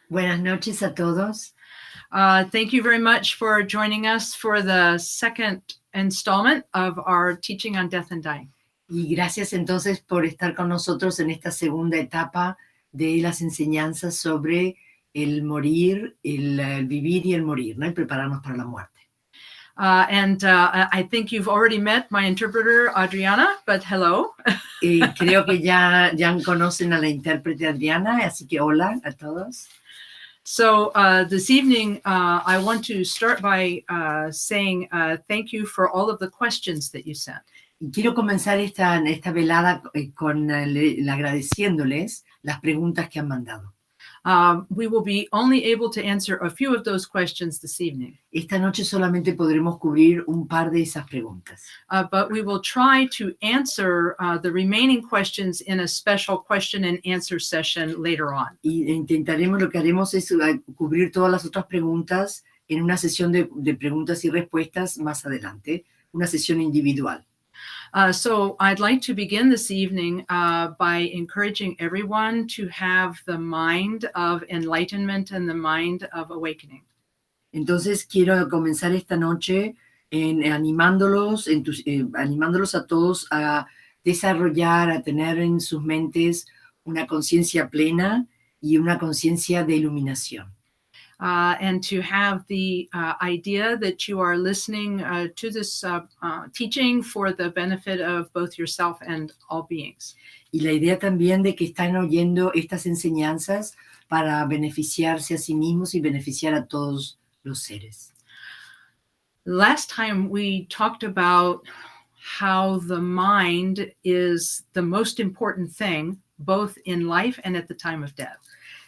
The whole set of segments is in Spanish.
Buenas noches a todos. Thank you very much for joining us for the second installment of our teaching on death and dying. Y gracias entonces por estar con nosotros en esta segunda etapa de las enseñanzas sobre el morir, el vivir y el morir, ¿no? Y prepararnos para la muerte. I think you've already met my interpreter, Adriana, but hello. Creo que ya conocen a la intérprete Adriana, así que hola a todos. So this evening, I want to start by saying thank you for all of the questions that you sent. Y quiero comenzar esta velada con agradeciéndoles las preguntas que han mandado. We will be only able to answer a few of those questions this evening. Esta noche solamente podremos cubrir un par de esas preguntas. But we will try to answer the remaining questions in a special question and answer session later on. Y lo que haremos es cubrir todas las otras preguntas en una sesión de preguntas y respuestas más adelante, una sesión individual. So I'd like to begin this evening by encouraging everyone to have the mind of enlightenment and the mind of awakening. Entonces quiero comenzar esta noche animándolos a todos a desarrollar, a tener en sus mentes una conciencia plena y una conciencia de iluminación. And to have the idea that you are listening to this teaching for the benefit of both yourself and all beings. Y la idea también de que están oyendo estas enseñanzas para beneficiarse a sí mismos y beneficiar a todos los seres. Last time we talked about how the mind is the most important thing, both in life and at the time of death.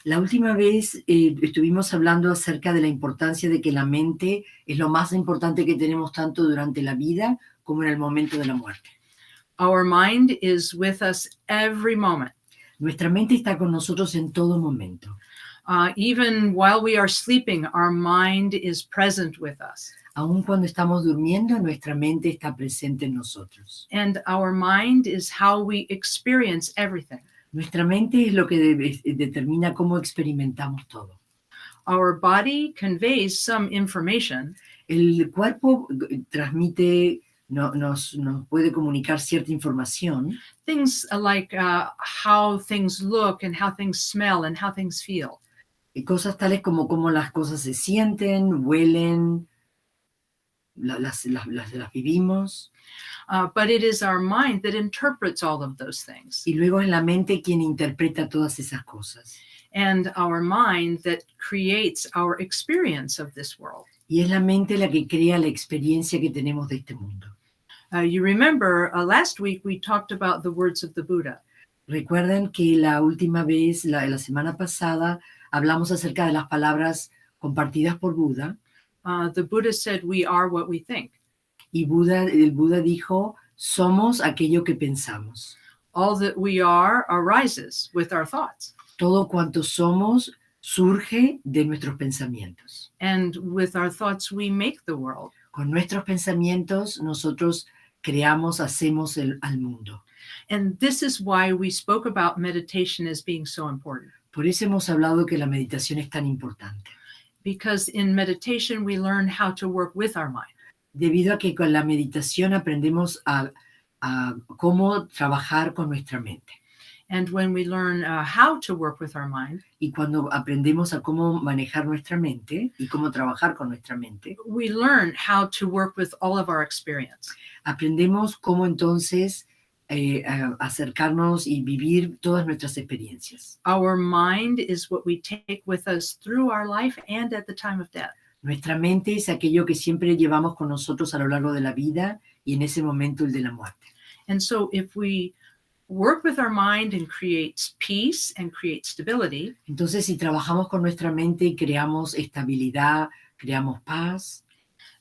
La última vez estuvimos hablando acerca de la importancia de que la mente es lo más importante que tenemos tanto durante la vida como en el momento de la muerte. Our mind is with us every moment. Nuestra mente está con nosotros en todo momento. Even while we are sleeping, our mind is present with us. Aun cuando estamos durmiendo, nuestra mente está presente en nosotros. And our mind is how we experience everything. Nuestra mente es lo que determina cómo experimentamos todo. Our body conveys some information. El cuerpo transmite, nos puede comunicar cierta información. Things like how things look and how things smell and how things feel. Cosas tales como cómo las cosas se sienten, huelen, las vivimos. But it is our mind that interprets all of those things. Y luego es la mente quien interpreta todas esas cosas. And our mind that creates our experience of this world. Y es la mente la que crea la experiencia que tenemos de este mundo. You remember last week we talked about the words of the Buddha. Recuerdan que la última vez, la semana pasada, hablamos acerca de las palabras compartidas por Buda. The Buddha said, "We are what we think." Y el Buda dijo, somos aquello que pensamos. All that we are arises with our thoughts. Todo cuanto somos surge de nuestros pensamientos. And with our thoughts we make the world. Con nuestros pensamientos nosotros creamos, hacemos al mundo. And this is why we spoke about meditation as being so important. Por eso hemos hablado que la meditación es tan importante. Because in meditation we learn how to work with our mind. Debido a que con la meditación aprendemos a cómo trabajar con nuestra mente. And when we learn how to work with our mind, y cuando aprendemos a cómo manejar nuestra mente y cómo trabajar con nuestra mente, we learn how to work with all of our experience. Aprendemos cómo entonces acercarnos y vivir todas nuestras experiencias. Our mind is what we take with us through our life and at the time of death. Nuestra mente es aquello que siempre llevamos con nosotros a lo largo de la vida y en ese momento el de la muerte. And so if we work with our mind and create peace and create stability, entonces si trabajamos con nuestra mente y creamos estabilidad, creamos paz,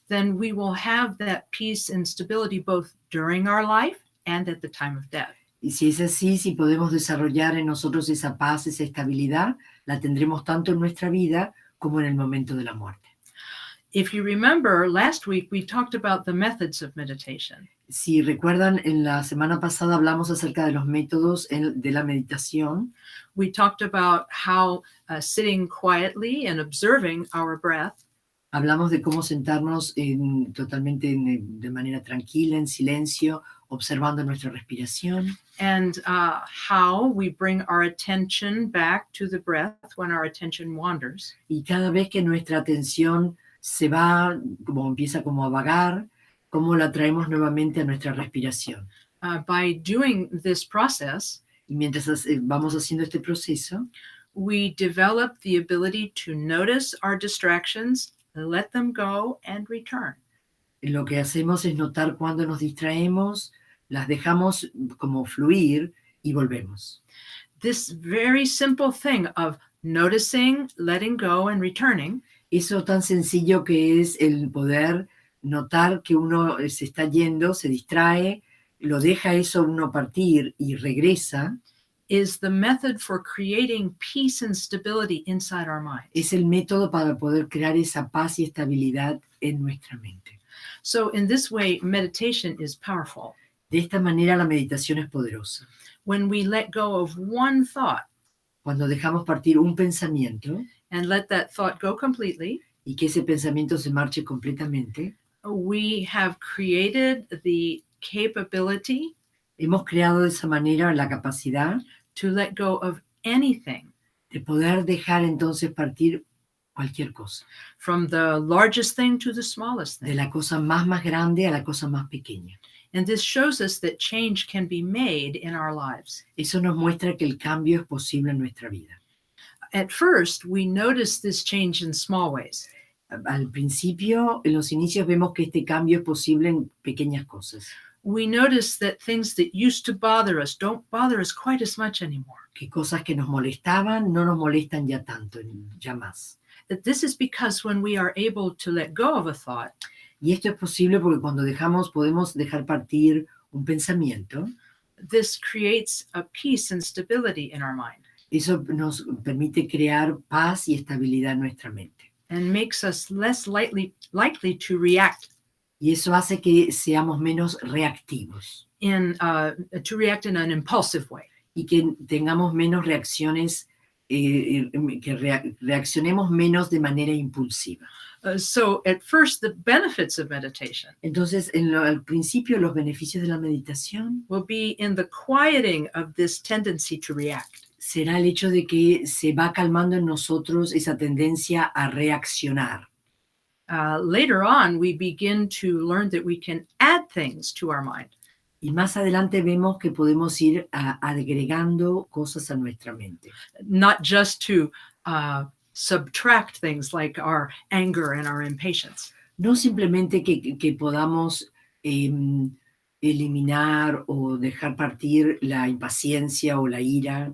then we will have that peace and stability both during our life and at the time of death. Y si es así, si podemos desarrollar en nosotros esa paz, esa estabilidad, la tendremos tanto en nuestra vida como en el momento de la muerte. If you remember, last week we talked about the methods of meditation. Si recuerdan, en la semana pasada hablamos acerca de los métodos de la meditación. We talked about how sitting quietly and observing our breath Hablamos de cómo sentarnos totalmente de manera tranquila, en silencio, observando nuestra respiración. and how we bring our attention back to the breath when our attention wanders. Y cada vez que nuestra atención se va, como empieza como a vagar, cómo la traemos nuevamente a nuestra respiración. By doing this process, Y mientras vamos haciendo este proceso, we develop the ability to notice our distractions, let them go, and return. lo que hacemos es notar cuando nos distraemos, las dejamos como fluir y volvemos. This very simple thing of noticing, letting go, and returning Eso tan sencillo que es el poder notar que uno se está yendo, se distrae, lo deja eso uno partir y regresa. is the method for creating peace and stability inside our minds. Es el método para poder crear esa paz y estabilidad en nuestra mente. So in this way, meditation is powerful. De esta manera la meditación es poderosa. When we let go of one thought Cuando dejamos partir un pensamiento and let that thought go completely, y que ese pensamiento se marche completamente, we have created the capability hemos creado de esa manera la capacidad to let go of anything, de poder dejar entonces partir cualquier cosa, from the largest thing to the smallest de thing. la cosa más grande a la cosa más pequeña. And this shows us that change can be made in our lives. Eso nos muestra que el cambio es posible en nuestra vida. At first, we notice this change in small ways. Al principio, en los inicios vemos que este cambio es posible en pequeñas cosas, We notice that things that used to bother us don't bother us quite as much anymore. que cosas que nos molestaban no nos molestan ya tanto, ya más. That this is because when we are able to let go of a thought, Y esto es posible porque cuando podemos dejar partir un pensamiento, this creates a peace and stability in our mind eso nos permite crear paz y estabilidad en nuestra mente. and makes us less likely to react Y eso hace que seamos menos reactivos in an impulsive way. y que tengamos menos reacciones, que reaccionemos menos de manera impulsiva. So at first, the benefits of meditation Entonces, al principio, los beneficios de la meditación will be in the quieting of this tendency to react. será el hecho de que se va calmando en nosotros esa tendencia a reaccionar. Later on, we begin to learn that we can add things to our mind. Y más adelante vemos que podemos ir agregando cosas a nuestra mente. Not just to subtract things like our anger and our impatience, No simplemente que podamos eliminar o dejar partir la impaciencia o la ira.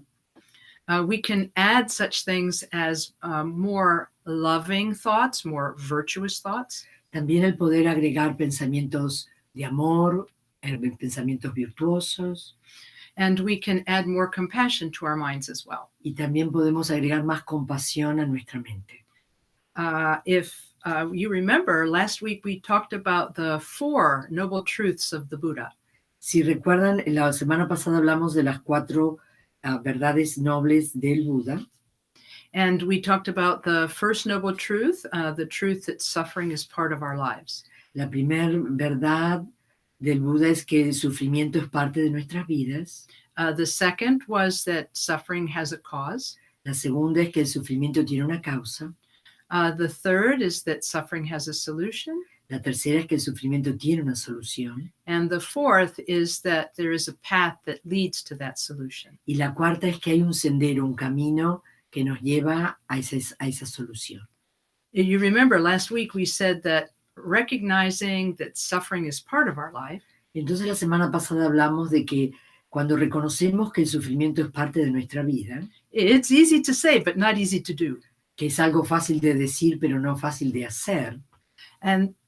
we can add such things as more loving thoughts, more virtuous thoughts, También el poder agregar pensamientos de amor, pensamientos virtuosos. and we can add more compassion to our minds as well. Y también podemos agregar más compasión a nuestra mente. If you remember, last week we talked about the 4 noble truths of the Buddha. Si recuerdan, la semana pasada hablamos de las 4 verdades nobles del Buda. And we talked about the first noble truth, the truth that suffering is part of our lives. La primera verdad del Buda es que el sufrimiento es parte de nuestras vidas. The second was that suffering has a cause. La segunda es que el sufrimiento tiene una causa. The third is that suffering has a solution. La tercera es que el sufrimiento tiene una solución. And the fourth is that there is a path that leads to that solution. Y la cuarta es que hay un sendero, un camino que nos lleva a esa solución. You remember last week we said that recognizing that suffering is part of our life Entonces la semana pasada hablamos de que cuando reconocemos que el sufrimiento es parte de nuestra vida, it's easy to say, but not easy to do. que es algo fácil de decir pero no fácil de hacer,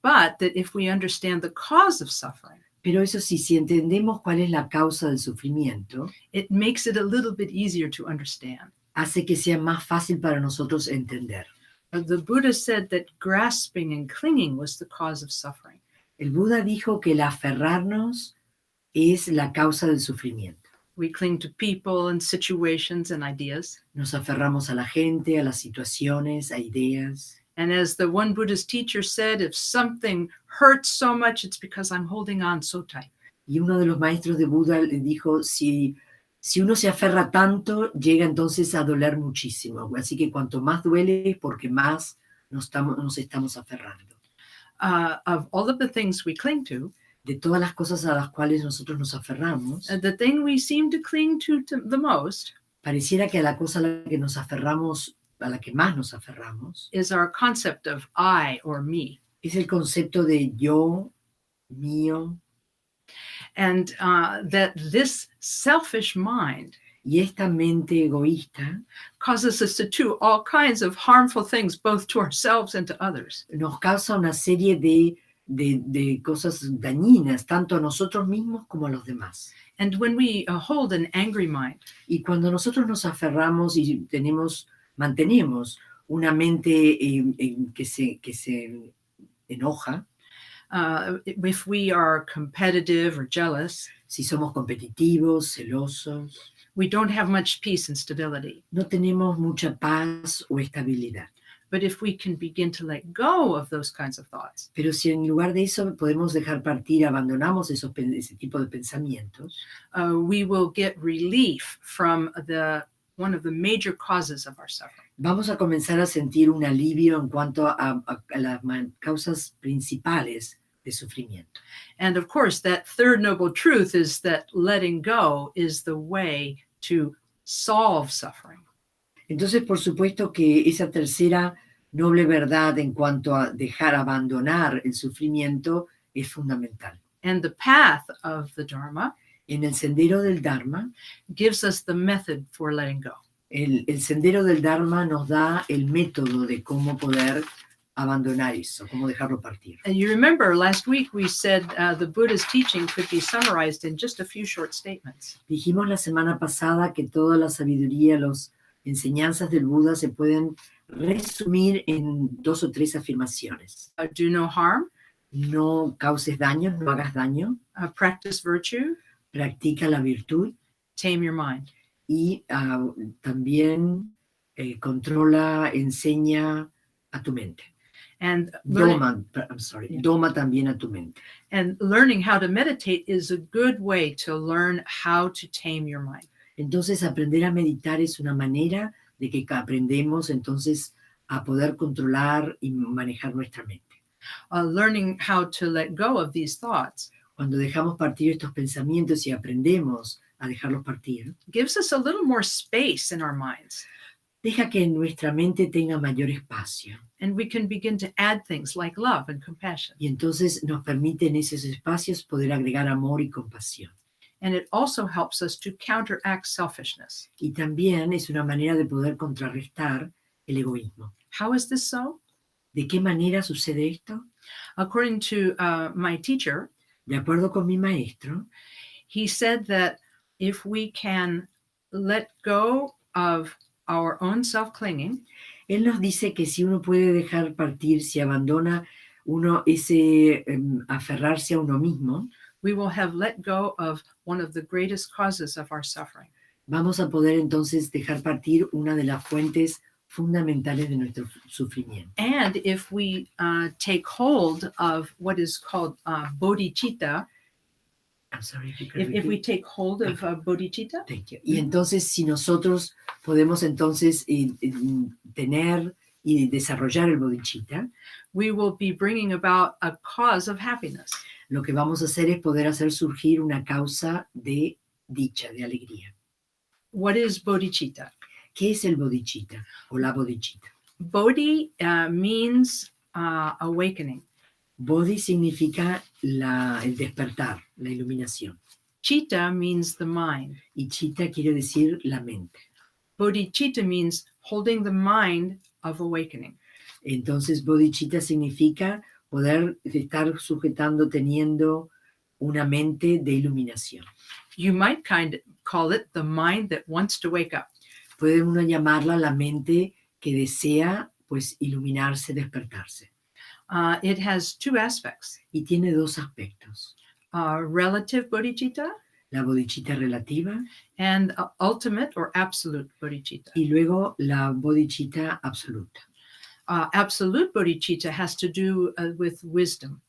But that if we understand the cause of suffering, pero eso sí, si entendemos cuál es la causa del sufrimiento, it makes it a little bit easier to understand. hace que sea más fácil para nosotros entender. The Buddha said that grasping and clinging was the cause of suffering. El Buda dijo que el aferrarnos es la causa del sufrimiento. We cling to people and situations and ideas. Nos aferramos a la gente, a las situaciones, a ideas. And as the one Buddhist teacher said, if something hurts so much, it's because I'm holding on so tight. Y uno de los maestros de Buda le dijo, si uno se aferra tanto, llega entonces a doler muchísimo. Así que cuanto más duele, porque más nos estamos aferrando. Of all of the things we cling to, De todas las cosas a las cuales nosotros nos aferramos, the thing we seem to cling to the most pareciera que a la cosa a la que nos aferramos, a la que más nos aferramos, is our concept of I or me. es el concepto de yo, mío, And that this selfish mind y esta mente egoísta causes us to do all kinds of harmful things, both to ourselves and to others. nos causa una serie de cosas dañinas, tanto a nosotros mismos como a los demás. And when we hold an angry mind, Y cuando nosotros nos aferramos y mantenemos una mente que se enoja, if we are competitive or jealous, si somos competitivos, celosos, we don't have much peace and stability. no tenemos mucha paz o estabilidad. But if we can begin to let go of those kinds of thoughts, Pero si en lugar de eso podemos dejar partir, abandonamos ese tipo de pensamientos, we will get relief from one of the major causes of our suffering. vamos a comenzar a sentir un alivio en cuanto a las causas principales de sufrimiento. And of course, that third noble truth is that letting go is the way to solve suffering. Entonces, por supuesto que esa tercera noble verdad en cuanto a abandonar el sufrimiento es fundamental. And the path of the Dharma En el sendero del Dharma, gives us the method for letting go. el sendero del Dharma nos da el método de cómo poder abandonar eso, cómo dejarlo partir. And you remember last week we said the Buddha's teaching could be summarized in just a few short statements. Dijimos la semana pasada que toda la sabiduría, las enseñanzas del Buda se pueden resumir en 2 o 3 afirmaciones. Do no harm, No causes daño, no hagas daño, practice virtue, practica la virtud tame your mind. y también controla, enseña a tu mente. And Doma también a tu mente. and learning how to meditate is a good way to learn how to tame your mind. Entonces, aprender a meditar es una manera de que aprendemos entonces a poder controlar y manejar nuestra mente. Learning how to let go of these thoughts Cuando dejamos partir estos pensamientos y aprendemos a dejarlos partir, gives us a little more space in our minds. deja que nuestra mente tenga mayor espacio. And we can begin to add things like love and compassion. Y entonces nos permite en esos espacios poder agregar amor y compasión. And it also helps us to counteract selfishness. Y también es una manera de poder contrarrestar el egoísmo. How is this so? ¿De qué manera sucede esto? According to my teacher, De acuerdo con mi maestro, he said that if we can let go of our own self-clinging, él nos dice que si uno puede dejar partir, si abandona uno ese aferrarse a uno mismo, we will have let go of one of the greatest causes of our suffering. vamos a poder entonces dejar partir una de las fuentes fundamentales de nuestro sufrimiento. And if we take hold of what is called bodhicitta, I'm sorry, if you could if we repeat. take hold of bodhicitta, Thank you. Y entonces si nosotros podemos entonces tener y desarrollar el bodhicitta, we will be bringing about a cause of happiness. lo que vamos a hacer es poder hacer surgir una causa de dicha, de alegría. What is bodhicitta? ¿Qué es el bodhicitta o la bodhicitta? Bodhi means awakening. Bodhi significa el despertar, la iluminación. Chitta means the mind. Y chitta quiere decir la mente. Bodhicitta means holding the mind of awakening. Entonces, bodhicitta significa poder estar sujetando, teniendo una mente de iluminación. You might call it the mind that wants to wake up. Puede uno llamarla la mente que desea pues iluminarse, despertarse. It has two aspects, Y tiene dos aspectos. Relative bodhicitta La bodhicitta relativa and ultimate or absolute bodhicitta. y luego la bodhicitta absoluta. Absolute bodhicitta has to do with wisdom.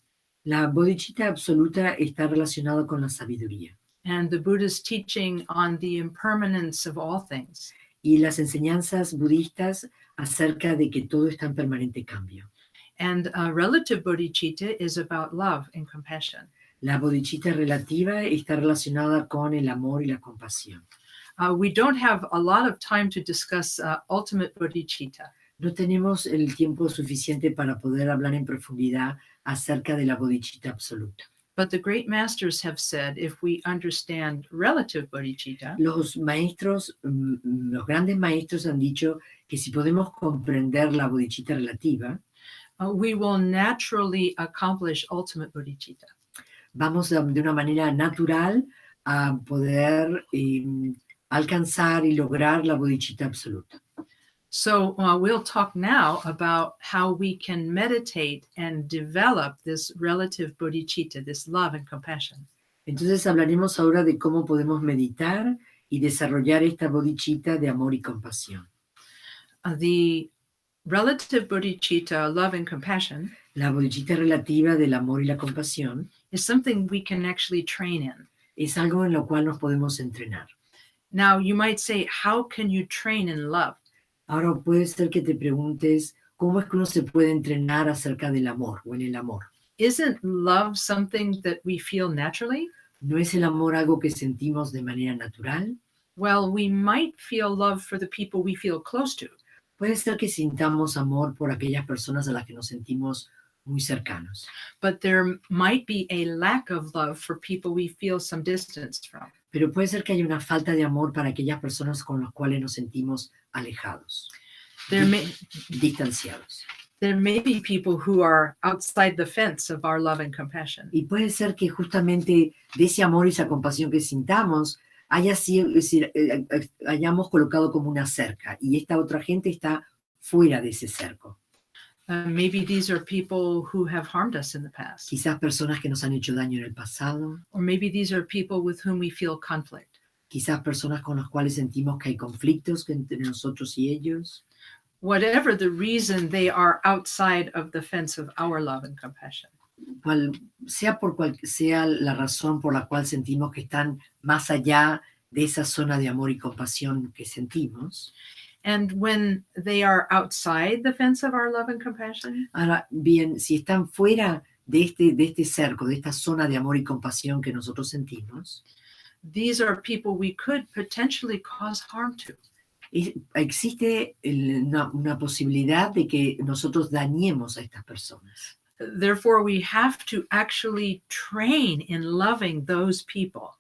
La bodhicitta absoluta está relacionada con la sabiduría. And the Buddhist teaching on the impermanence of all things. Y las enseñanzas budistas acerca de que todo está en permanente cambio. And relative bodhicitta is about love and compassion. La bodhicitta relativa está relacionada con el amor y la compasión. We don't have a lot of time to discuss ultimate bodhicitta. No tenemos el tiempo suficiente para poder hablar en profundidad acerca de la bodhicitta absoluta. But the great masters have said if we understand relative bodhicitta, Los grandes maestros han dicho que si podemos comprender la bodhicitta relativa, we will naturally accomplish ultimate bodhicitta. vamos de una manera natural a poder alcanzar y lograr la bodhicitta absoluta. So we'll talk now about how we can meditate and develop this relative bodhicitta, this love and compassion. Entonces hablaremos ahora de cómo podemos meditar y desarrollar esta bodhicitta de amor y compasión. The relative bodhicitta, love and compassion, La bodhicitta relativa del amor y la compasión is something we can actually train in. es algo en lo cual nos podemos entrenar. Now, you might say, how can you train in love? Ahora puede ser que te preguntes, ¿cómo es que uno se puede entrenar acerca del amor o en el amor? Isn't love something that we feel naturally? ¿No es el amor algo que sentimos de manera natural? Well, we might feel love for the people we feel close to. Puede ser que sintamos amor por aquellas personas a las que nos sentimos muy cercanos. But there might be a lack of love for people we feel some distance from. Pero puede ser que haya una falta de amor para aquellas personas con las cuales nos sentimos alejados, distanciados. There may be people who are outside the fence of our love and compassion. Y puede ser que justamente de ese amor y esa compasión que sintamos hayamos colocado como una cerca y esta otra gente está fuera de ese cerco. Maybe these are people who have harmed us in the past. Quizás personas que nos han hecho daño en el pasado. Or maybe these are people with whom we feel conflict. Quizás personas con las cuales sentimos que hay conflictos entre nosotros y ellos. Whatever the reason, they are outside of the fence of our love and compassion. Cual sea la razón por la cual sentimos que están más allá de esa zona de amor y compasión que sentimos. And when they are outside the fence of our love and compassion, ahora bien, si están fuera de este cerco, de esta zona de amor y compasión que nosotros sentimos, these are people we could potentially cause harm to. Existe una posibilidad de que nosotros dañemos a estas personas. Therefore, we have to actually train in loving those people.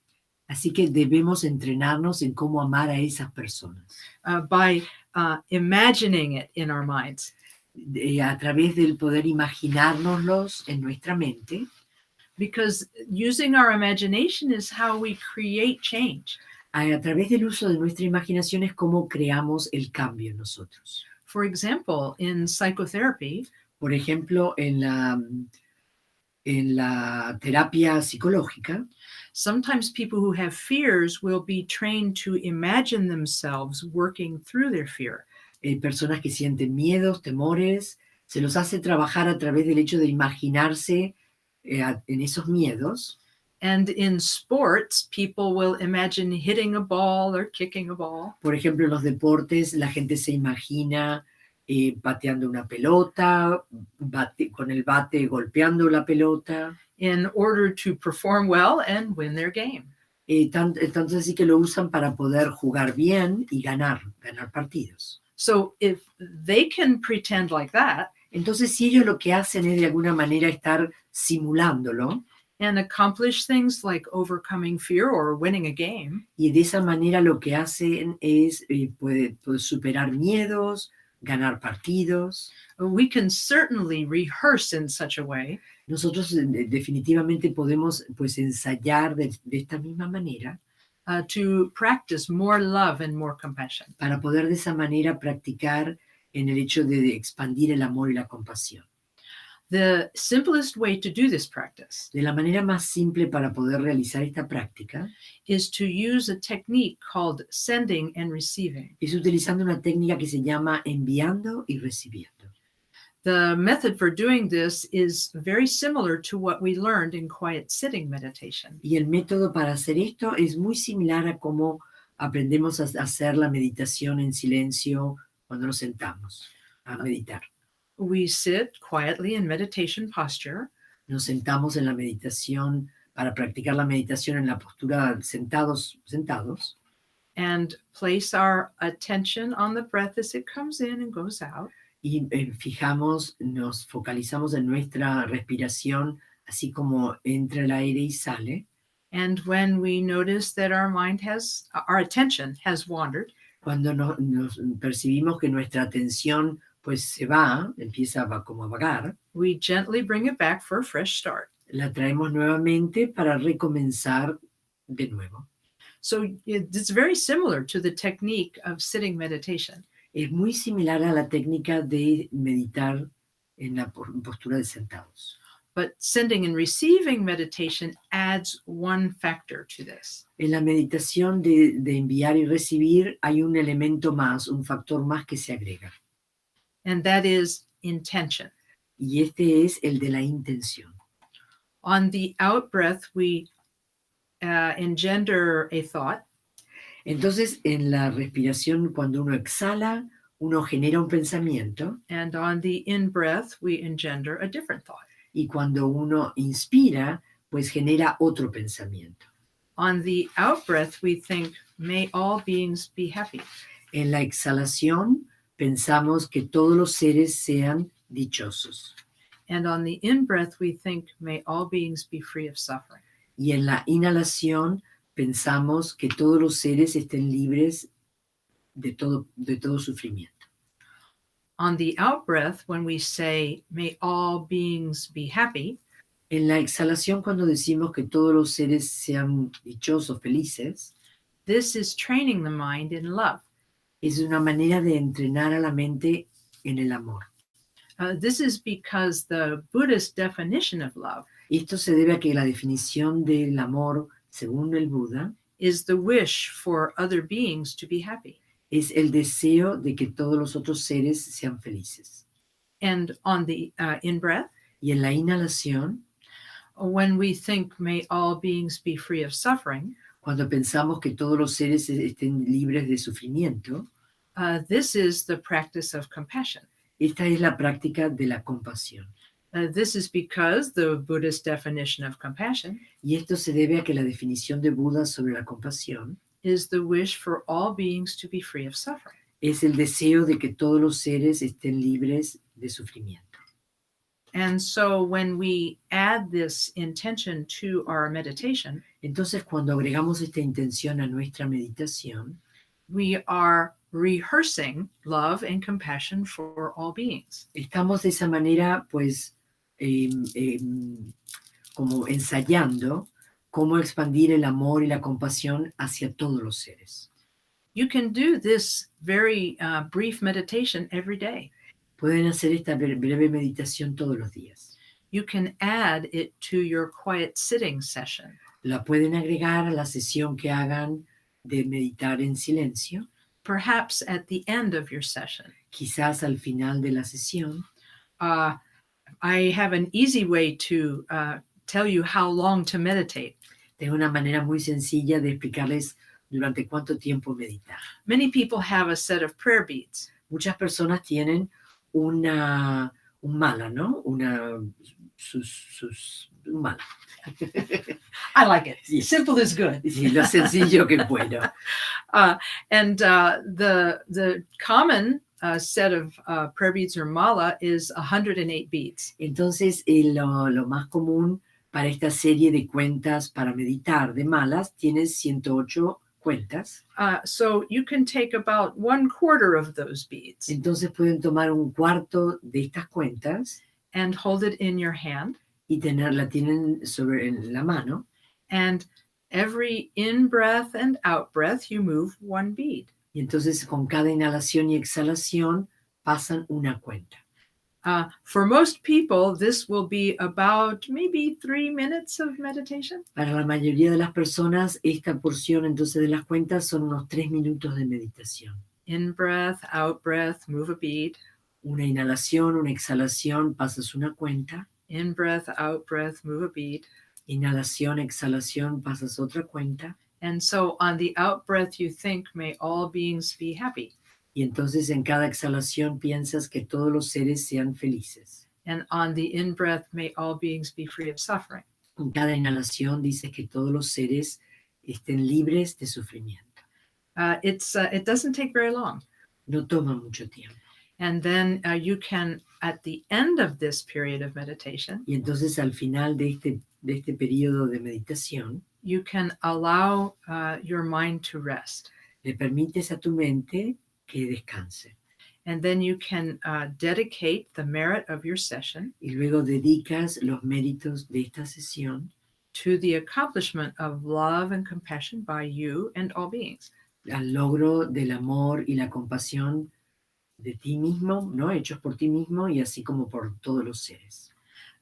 Así que debemos entrenarnos en cómo amar a esas personas. By imagining it in our minds. A través del poder imaginárnoslos en nuestra mente. Because using our imagination is how we create change. A través del uso de nuestra imaginación es cómo creamos el cambio en nosotros. For example, in psychotherapy, por ejemplo, en la terapia psicológica, sometimes people who have fears will be trained to imagine themselves working through their fear. Personas que sienten miedos, temores, se los hace trabajar a través del hecho de imaginarse en esos miedos. And in sports, people will imagine hitting a ball or kicking a ball. Por ejemplo, en los deportes, la gente se imagina pateando una pelota, con el bate golpeando la pelota. In order to perform well and win their game. Entonces así que lo usan para poder jugar bien y ganar partidos. So if they can pretend like that, entonces si ellos lo que hacen es de alguna manera estar simulándolo, and accomplish things like overcoming fear or winning a game, y de esa manera lo que hacen es puede superar miedos, ganar partidos. We can certainly rehearse in such a way. Nosotros definitivamente podemos ensayar de esta misma manera. To practice more love and more compassion. Para poder de esa manera practicar en el hecho de expandir el amor y la compasión. The simplest way to do this practice De la manera más simple para poder realizar esta práctica is to use a technique called sending and receiving. es utilizando una técnica que se llama enviando y recibiendo. The method for doing this is very similar to what we learned in quiet sitting meditation. Y el método para hacer esto es muy similar a cómo aprendemos a hacer la meditación en silencio cuando nos sentamos a meditar. We sit quietly in meditation posture, Nos sentamos en la meditación para practicar la meditación en la postura sentados, and place our attention on the breath as it comes in and goes out. y nos focalizamos en nuestra respiración, así como entra el aire y sale. And when we notice that our attention has wandered, Cuando nos percibimos que nuestra atención pues se va, como a vagar, we gently bring it back for a fresh start. la traemos nuevamente para recomenzar de nuevo. So it's very similar to the technique of sitting meditation. Es muy similar a la técnica de meditar en la postura de sentados. But sending and receiving meditation adds one factor to this. En la meditación de enviar y recibir hay un elemento más, un factor más que se agrega. And that is intention. Y este es el de la intención. On the out breath, we engender a thought. Entonces, en la respiración, cuando uno exhala, uno genera un pensamiento. And on the in breath, we engender a different thought. Y cuando uno inspira, pues genera otro pensamiento. On the out breath, we think, may all beings be happy. En la exhalación, pensamos que todos los seres sean dichosos. And on the in breath, we think, may all beings be free of suffering. Y en la inhalación, pensamos que todos los seres estén libres de todo sufrimiento. On the out breath, when we say, may all beings be happy, En la exhalación, cuando decimos que todos los seres sean dichosos, felices, this is training the mind in love. es una manera de entrenar a la mente en el amor. This is because the Buddhist definition of love Esto se debe a que la definición del amor, según el Buda, is the wish for other beings to be happy. es el deseo de que todos los otros seres sean felices. And on the in breath, Y en la inhalación, when we think, may all beings be free of suffering, cuando pensamos que todos los seres estén libres de sufrimiento, this is the practice of compassion. esta es la práctica de la compasión. This is because the Buddhist definition of compassion Y esto se debe a que la definición de Buda sobre la compasión is the wish for all beings to be free of suffering. es el deseo de que todos los seres estén libres de sufrimiento. And so when we add this intention to our meditation, Entonces, cuando agregamos esta intención a nuestra meditación, we are rehearsing love and compassion for all beings. estamos de esa manera, pues, como ensayando cómo expandir el amor y la compasión hacia todos los seres. You can do this very brief meditation every day. Pueden hacer esta breve meditación todos los días. You can add it to your quiet sitting session. La pueden agregar a la sesión que hagan de meditar en silencio, Perhaps at the end of your session. quizás al final de la sesión. I have an easy way to tell you how long to meditate. Tengo una manera muy sencilla de explicarles durante cuánto tiempo meditar. Many people have a set of prayer beads. Muchas personas tienen un mala, ¿no? Un mala. I like it. Sí. Simple is good. Sí, lo sencillo que puedo. And the common set of prayer beads or mala is 108 beads. Entonces, lo más común para esta serie de cuentas para meditar de malas tiene 108 cuentas. So you can take about 1/4 of those beads Entonces pueden tomar un cuarto de estas cuentas and hold it in your hand. y la tienen en la mano. And every in-breath and out-breath, you move one bead. Y entonces con cada inhalación y exhalación pasan una cuenta. For most people, this will be about maybe 3 minutes of meditation. Para la mayoría de las personas, esta porción entonces de las cuentas son unos 3 minutos de meditación. In breath, out breath, move a beat. Una inhalación, una exhalación, pasas una cuenta. In breath, out breath, move a beat. Inhalación, exhalación, pasas otra cuenta. And so on the out breath, you think, may all beings be happy. Y entonces en cada exhalación piensas que todos los seres sean felices. And on the in breath, may all beings be free of suffering. En cada inhalación dices que todos los seres estén libres de sufrimiento. It doesn't take very long. No toma mucho tiempo. And then you can, at the end of this period of meditation, Y entonces al final de este periodo de meditación, you can allow your mind to rest. le permites a tu mente que descanse. And then you can dedicate the merit of your session Y luego dedicas los méritos de esta sesión to the accomplishment of love and compassion by you and all beings. al logro del amor y la compasión de ti mismo, ¿no? Hechos por ti mismo y así como por todos los seres.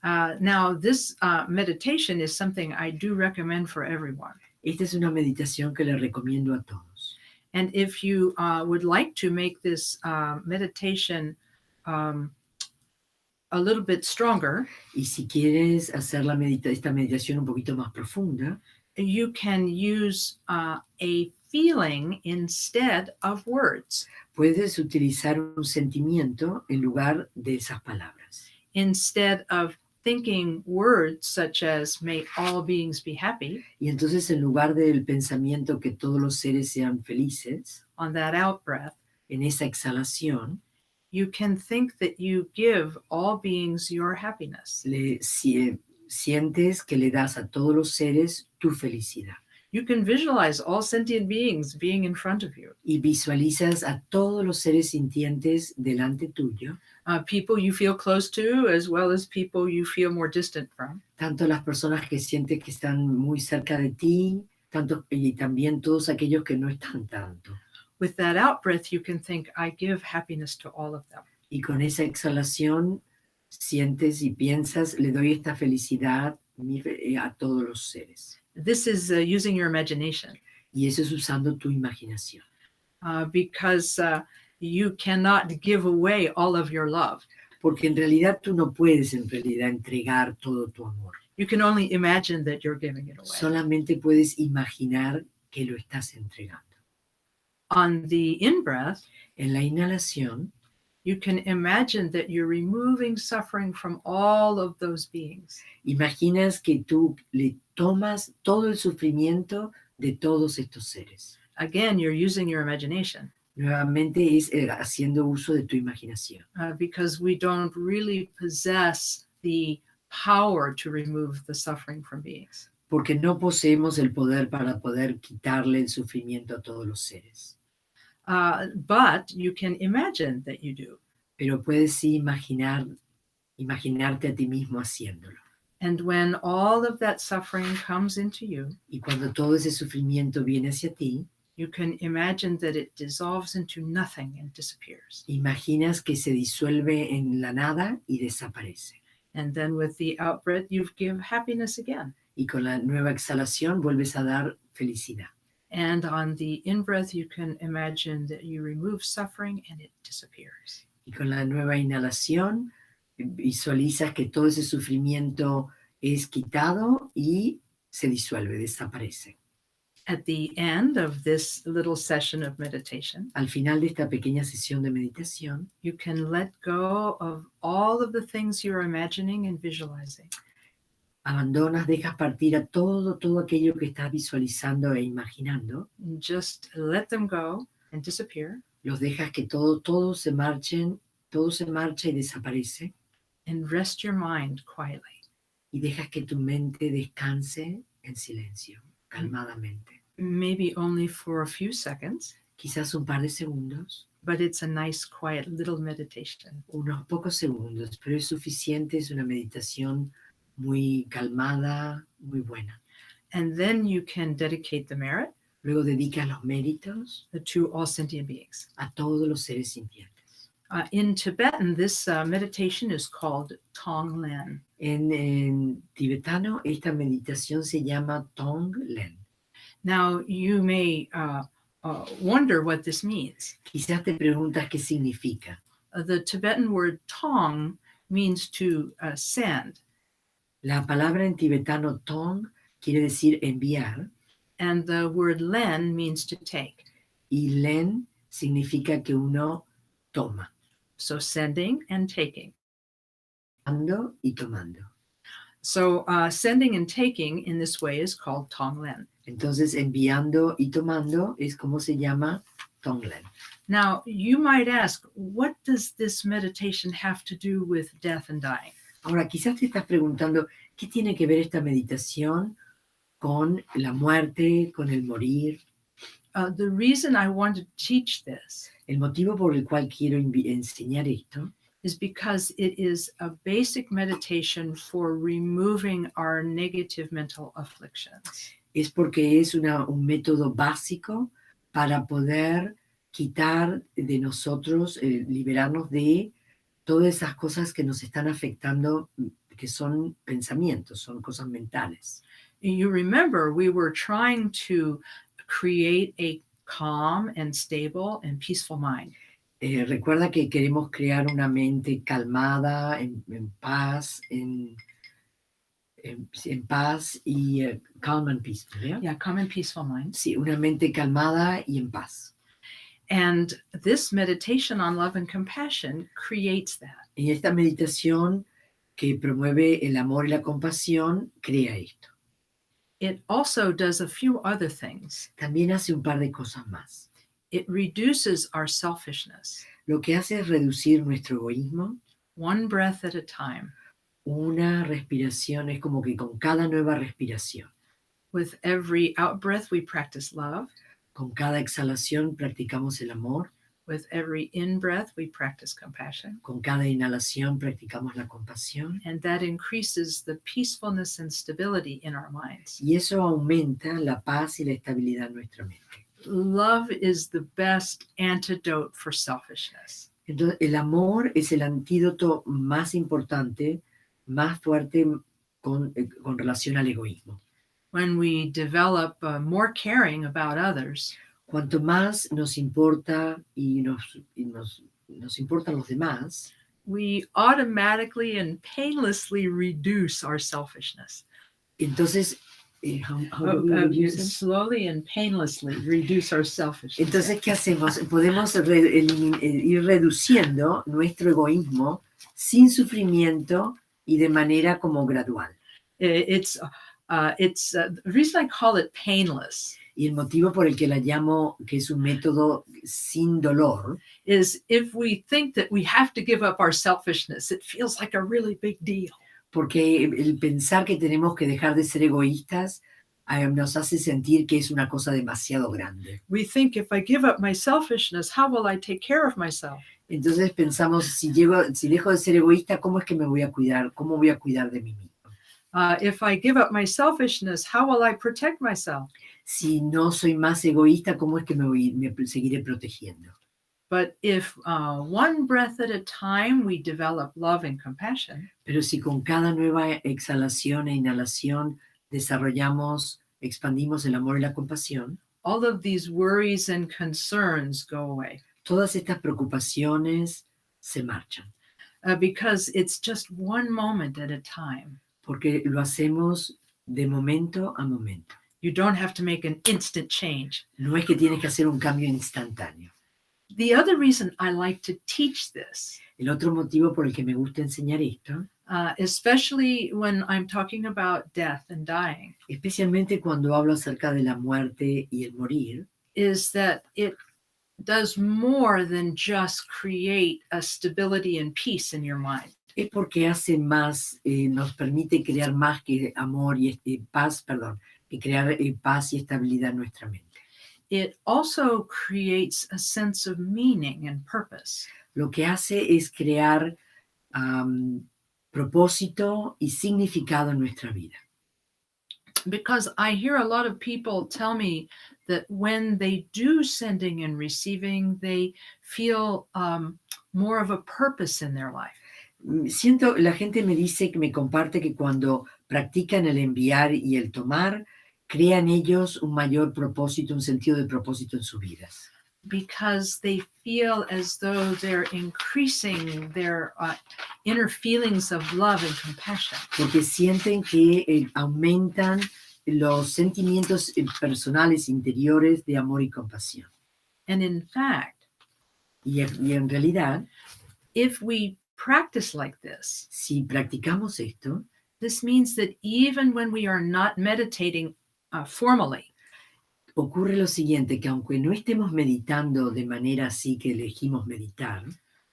Now, this meditation is something I do recommend for everyone. Esta es una meditación que le recomiendo a todos. And if you would like to make this meditation a little bit stronger, Y si quieres hacer esta meditación un poquito más profunda, you can use a feeling instead of words. puedes utilizar un sentimiento en lugar de esas palabras. Instead of thinking words such as may all beings be happy, Y entonces en lugar del pensamiento que todos los seres sean felices, on that out breath, en esa exhalación, you can think that you give all beings your happiness. sientes que le das a todos los seres tu felicidad. You can visualize all sentient beings being in front of you. Y visualizas a todos los seres sintientes delante tuyo, People you feel close to, as well as people you feel more distant from. tanto las personas que sientes que están muy cerca de ti, y también todos aquellos que no están tanto. With that out breath, you can think, I give happiness to all of them. Y con esa exhalación sientes y piensas, le doy esta felicidad a todos los seres. This is using your imagination. Y eso es usando tu imaginación. Because you cannot give away all of your love. Porque en realidad tú no puedes en realidad entregar todo tu amor. You can only imagine that you're giving it away. Solamente puedes imaginar que lo estás entregando. On the in-breath, En la inhalación, you can imagine that you're removing suffering from all of those beings. imaginas que tú le tomas todo el sufrimiento de todos estos seres. Again, you're using your imagination. Nuevamente es haciendo uso de tu imaginación. Because we don't really possess the power to remove the suffering from beings. Porque no poseemos el poder para poder quitarle el sufrimiento a todos los seres. But you can imagine that you do. Pero puedes sí imaginarte a ti mismo haciéndolo. And when all of that suffering comes into you, Y cuando todo ese sufrimiento viene hacia ti, you can imagine that it dissolves into nothing and disappears. imaginas que se disuelve en la nada y desaparece. And then with the out breath, you give happiness again. Y con la nueva exhalación vuelves a dar felicidad. And on the in-breath, you can imagine that you remove suffering and it disappears. Y con la nueva inhalación visualizas que todo ese sufrimiento es quitado y se disuelve, desaparece. At the end of this little session of meditation, Al final de esta pequeña sesión de meditación, you can let go of all of the things you're imagining and visualizing. abandonas, dejas partir a todo aquello que estás visualizando e imaginando. Just let them go and disappear. Los dejas que todo se marcha y desaparece. And rest your mind quietly. Y dejas que tu mente descanse en silencio, calmadamente. Maybe only for a few seconds, Quizás un par de segundos, but it's a nice, quiet little meditation. unos pocos segundos, pero es suficiente, es una meditación muy calmada, muy buena. And then you can dedicate the merit Luego dedicas los méritos to all sentient beings. a todos los seres sintientes. In Tibetan, this meditation is called Tonglen. En tibetano, esta meditación se llama Tonglen. Now, you may wonder what this means. Quizás te preguntas qué significa. The Tibetan word tong means to send, La palabra en tibetano tong quiere decir enviar and the word len means to take. y len significa que uno toma, So sending and taking. dando y tomando. So sending and taking in this way is called tonglen. Entonces, enviando y tomando es como se llama Tonglen. Now, you might ask, what does this meditation have to do with death and dying? Ahora, quizás te estás preguntando, ¿qué tiene que ver esta meditación con la muerte, con el morir? The reason I want to teach this El motivo por el cual quiero enseñar esto is because it is a basic meditation for removing our negative mental afflictions. es porque es un método básico para poder quitar de nosotros, liberarnos de todas esas cosas que nos están afectando, que son pensamientos, son cosas mentales. You remember we were trying to create a calm and stable and peaceful mind. Recuerda que queremos crear una mente calmada, en paz, en paz y calm and peaceful. ¿Yeah? Yeah, calm and peaceful mind. Sí, una mente calmada y en paz. And this meditation on love and compassion creates that. Y esta meditación que promueve el amor y la compasión crea esto. It also does a few other things. También hace un par de cosas más. It reduces our selfishness, Lo que hace es reducir nuestro egoísmo. one breath at a time. Una respiración es como que con cada nueva respiración, With every out breath, we practice love. con cada exhalación practicamos el amor, With every in breath, we practice compassion. con cada inhalación practicamos la compasión And that increases the peacefulness and stability in our minds. y eso aumenta la paz y la estabilidad en nuestra mente. Love is the best antidote for selfishness. Entonces, el amor es el antídoto más importante, más fuerte con relación al egoísmo. When we develop more caring about others, Cuanto más nos importa y nos importan los demás, we automatically and painlessly reduce our selfishness. entonces, how do we reduce them? Slowly and painlessly reduce our selfishness. Entonces, ¿qué hacemos? Podemos ir reduciendo nuestro egoísmo sin sufrimiento y de manera como gradual. It's the reason I call it painless Y el motivo por el que la llamo que es un método sin dolor is if we think that we have to give up our selfishness, it feels like a really big deal. porque el pensar que tenemos que dejar de ser egoístas nos hace sentir que es una cosa demasiado grande. We think if I give up my selfishness, how will I take care of myself? Entonces pensamos, si dejo de ser egoísta, ¿cómo es que me voy a cuidar? ¿Cómo voy a cuidar de mí mismo? If I give up my selfishness, how will I protect myself? Si no soy más egoísta, ¿cómo es que me seguiré protegiendo? But if one breath at a time we develop love and compassion, Pero si con cada nueva exhalación e inhalación expandimos el amor y la compasión, all of these worries and concerns go away todas estas preocupaciones se marchan, because it's just one moment at a time. porque lo hacemos de momento a momento. You don't have to make an instant change. No es que tienes que hacer un cambio instantáneo. The other reason I like to teach this, El otro motivo por el que me gusta enseñar esto, especially when I'm talking about death and dying, especialmente cuando hablo acerca de la muerte y el morir, is that it does more than just create a stability and peace in your mind. es porque hace más, nos permite crear más que amor y paz, que crear paz y estabilidad en nuestra mente. It also creates a sense of meaning and purpose. Lo que hace es crear propósito y significado en nuestra vida. because I hear a lot of people tell me that when they do sending and receiving, they feel more of a purpose in their life. La gente me dice, que me comparte que cuando practican el enviar y el tomar, crean ellos un mayor propósito, un sentido de propósito en sus vidas. Because they feel as though they're increasing their inner feelings of love and compassion. Porque sienten que aumentan los sentimientos personales interiores de amor y compasión. And in fact, y en realidad, if we practice like this, si practicamos esto, this means that even when we are not meditating formally, ocurre lo siguiente, que aunque no estemos meditando de manera así que elegimos meditar,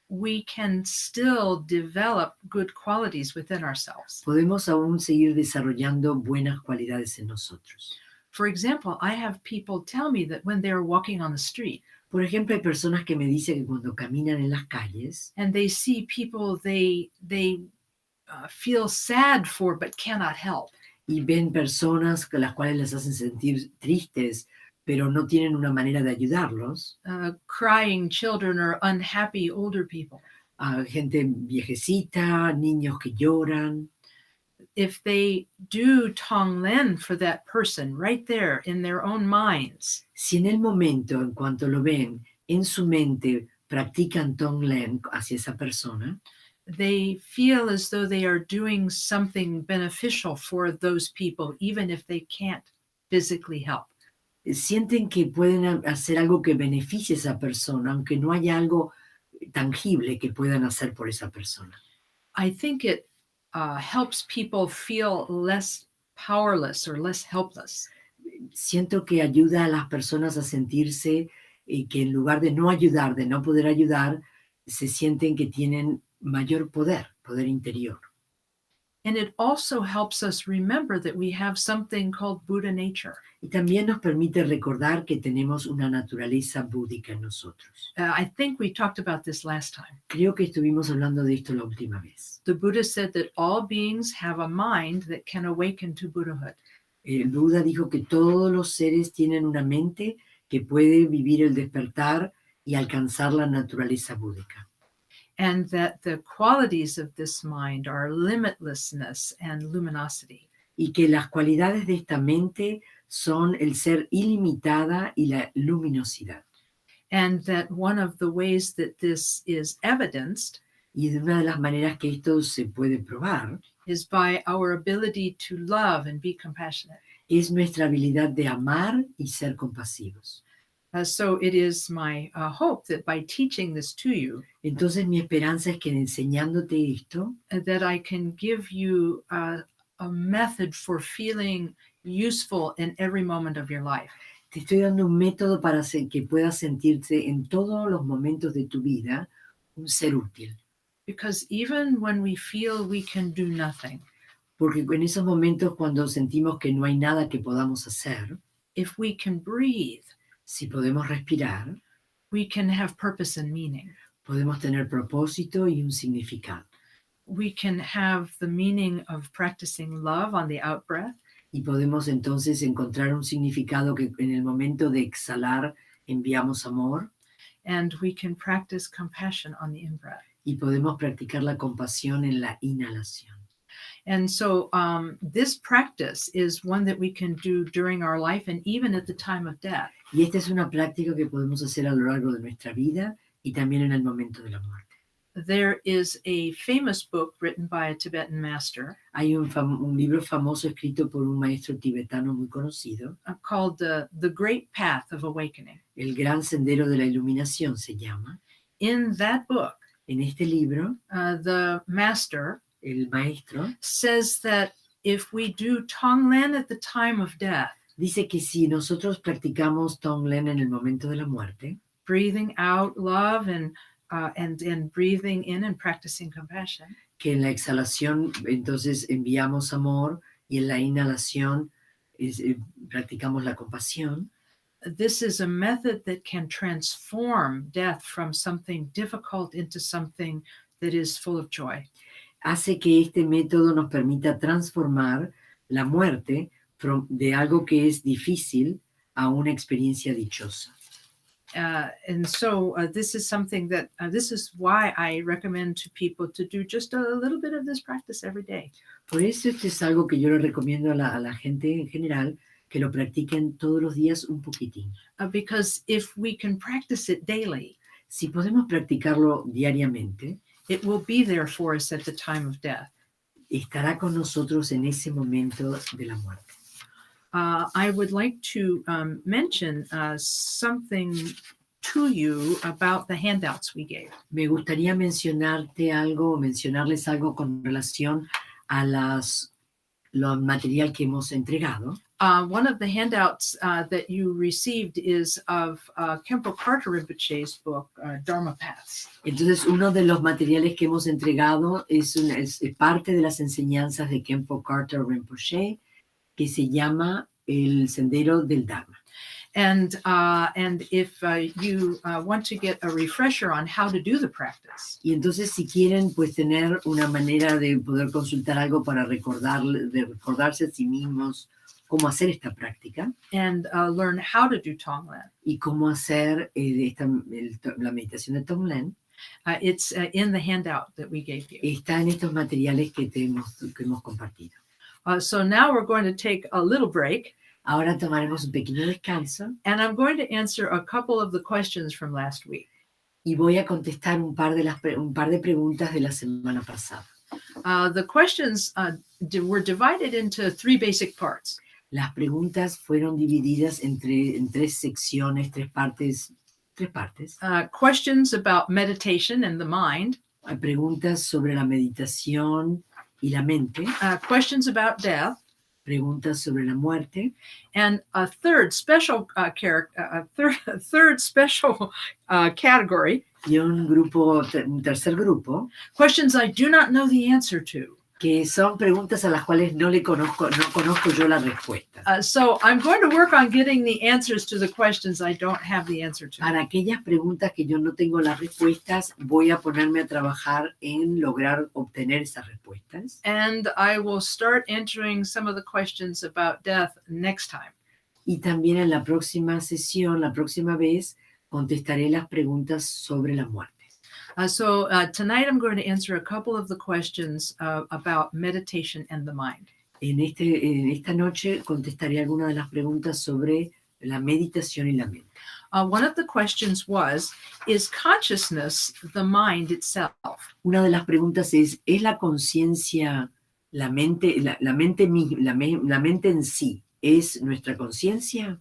we can still develop good qualities within ourselves. podemos aún seguir desarrollando buenas cualidades en nosotros. For example, I have people tell me that when they're walking on the street, Por ejemplo, hay personas que me dicen que cuando caminan en las calles and they see people they feel sad for but cannot help. y ven personas que las cuales les hacen sentir tristes, pero no tienen una manera de ayudarlos, Crying children or unhappy older people. Gente viejecita, niños que lloran. If they do Tonglen for that person right there in their own minds, Si en el momento, en cuanto lo ven, en su mente practican Tonglen hacia esa persona, they feel as though they are doing something beneficial for those people, even if they can't physically help. sienten que pueden hacer algo que beneficie a esa persona, aunque no haya algo tangible que puedan hacer por esa persona. I think it helps people feel less powerless or less helpless. Siento que ayuda a las personas a sentirse que en lugar de no ayudar, de no poder ayudar, se sienten que tienen mayor poder interior. And it also helps us remember that we have something called Buddha nature. Y también nos permite recordar que tenemos una naturaleza búdica en nosotros. I think we talked about this last time. Creo que estuvimos hablando de esto la última vez. The Buddha said that all beings have a mind that can awaken to Buddhahood. El Buda dijo que todos los seres tienen una mente que puede vivir el despertar y alcanzar la naturaleza búdica. And that the qualities of this mind are limitlessness and luminosity. Y que las cualidades de esta mente son el ser ilimitada y la luminosidad. And that one of the ways that this is evidenced Y de una de las maneras que esto se puede probar is by our ability to love and be compassionate. es nuestra habilidad de amar y ser compasivos. So it is my hope that by teaching this to you, Entonces mi esperanza es que enseñándote esto, that I can give you a method for feeling useful in every moment of your life. te estoy dando un método para que puedas sentirte en todos los momentos de tu vida un ser útil. Because even when we feel we can do nothing, Porque en esos momentos cuando sentimos que no hay nada que podamos hacer, if we can breathe, si podemos respirar, we can have purpose and meaning. podemos tener propósito y un significado. We can have the meaning of practicing love on the out breath. Y podemos entonces encontrar un significado que en el momento de exhalar enviamos amor. And we can practice compassion on the in-breath. Y podemos practicar la compasión en la inhalación. And so this practice is one that we can do during our life and even at the time of death. Y esta es una práctica que podemos hacer a lo largo de nuestra vida y también en el momento de la muerte. There is a famous book written by a Tibetan master Hay un libro famoso escrito por un maestro tibetano muy conocido, called The Great Path of Awakening. El Gran Sendero de la Iluminación se llama. In that book, En este libro, the master el maestro says that if we do Tonglen at the time of death, dice que si nosotros practicamos Tonglen en el momento de la muerte, breathing out love and breathing in and practicing compassion, que en la exhalación entonces enviamos amor y en la inhalación practicamos la compasión. this is a method that can transform death from something difficult into something that is full of joy. Hace que este método nos permita transformar la muerte de algo que es difícil a una experiencia dichosa. And so this is something that this is why I recommend to people to do just a little bit of this practice every day. Por eso esto es algo que yo le recomiendo a la gente en general, que lo practiquen todos los días un poquitín. Because if we can practice it daily, si podemos practicarlo diariamente, it will be there for us at the time of death. Estará con nosotros en ese momento de la muerte. I would like to mention something to you about the handouts we gave. Me gustaría mencionarles algo con relación a lo material que hemos entregado. One of the handouts that you received is of Khenpo Karthar Rinpoche's book, Dharma Paths. Entonces, uno de los materiales que hemos entregado es parte de las enseñanzas de Khenpo Karthar Rinpoche, que se llama El Sendero del Dharma. And if you want to get a refresher on how to do the practice. Y entonces, si quieren, pues tener una manera de poder consultar algo para recordarse a sí mismos cómo hacer esta práctica. And learn how to do Tonglen. Y cómo hacer la meditación de Tonglen. It's in the handout that we gave you. Está en estos materiales que hemos compartido. So now we're going to take a little break. Ahora tomaremos un pequeño descanso. And I'm going to answer a couple of the questions from last week. Y voy a contestar un par de preguntas de la semana pasada. The questions were divided into three basic parts. Las preguntas fueron divididas en tres secciones, tres partes. Questions about meditation and the mind. Preguntas sobre la meditación y la mente. Questions about death. Preguntas sobre la muerte. And a third special category. Y un tercer grupo. Questions I do not know the answer to. Que son preguntas a las cuales no conozco yo la respuesta. So I'm going to work on getting the answers to the questions I don't have the answer to. Para aquellas preguntas que yo no tengo las respuestas, voy a ponerme a trabajar en lograr obtener esas respuestas. And I will start answering some of the questions about death next time. Y también en la próxima sesión, la próxima vez, contestaré las preguntas sobre la muerte. So tonight I'm going to answer a couple of the questions about meditation and the mind. En esta noche contestaré algunas de las preguntas sobre la meditación y la mente. One of the questions was, is consciousness the mind itself? Una de las preguntas es la conciencia, la mente en sí, ¿es nuestra conciencia?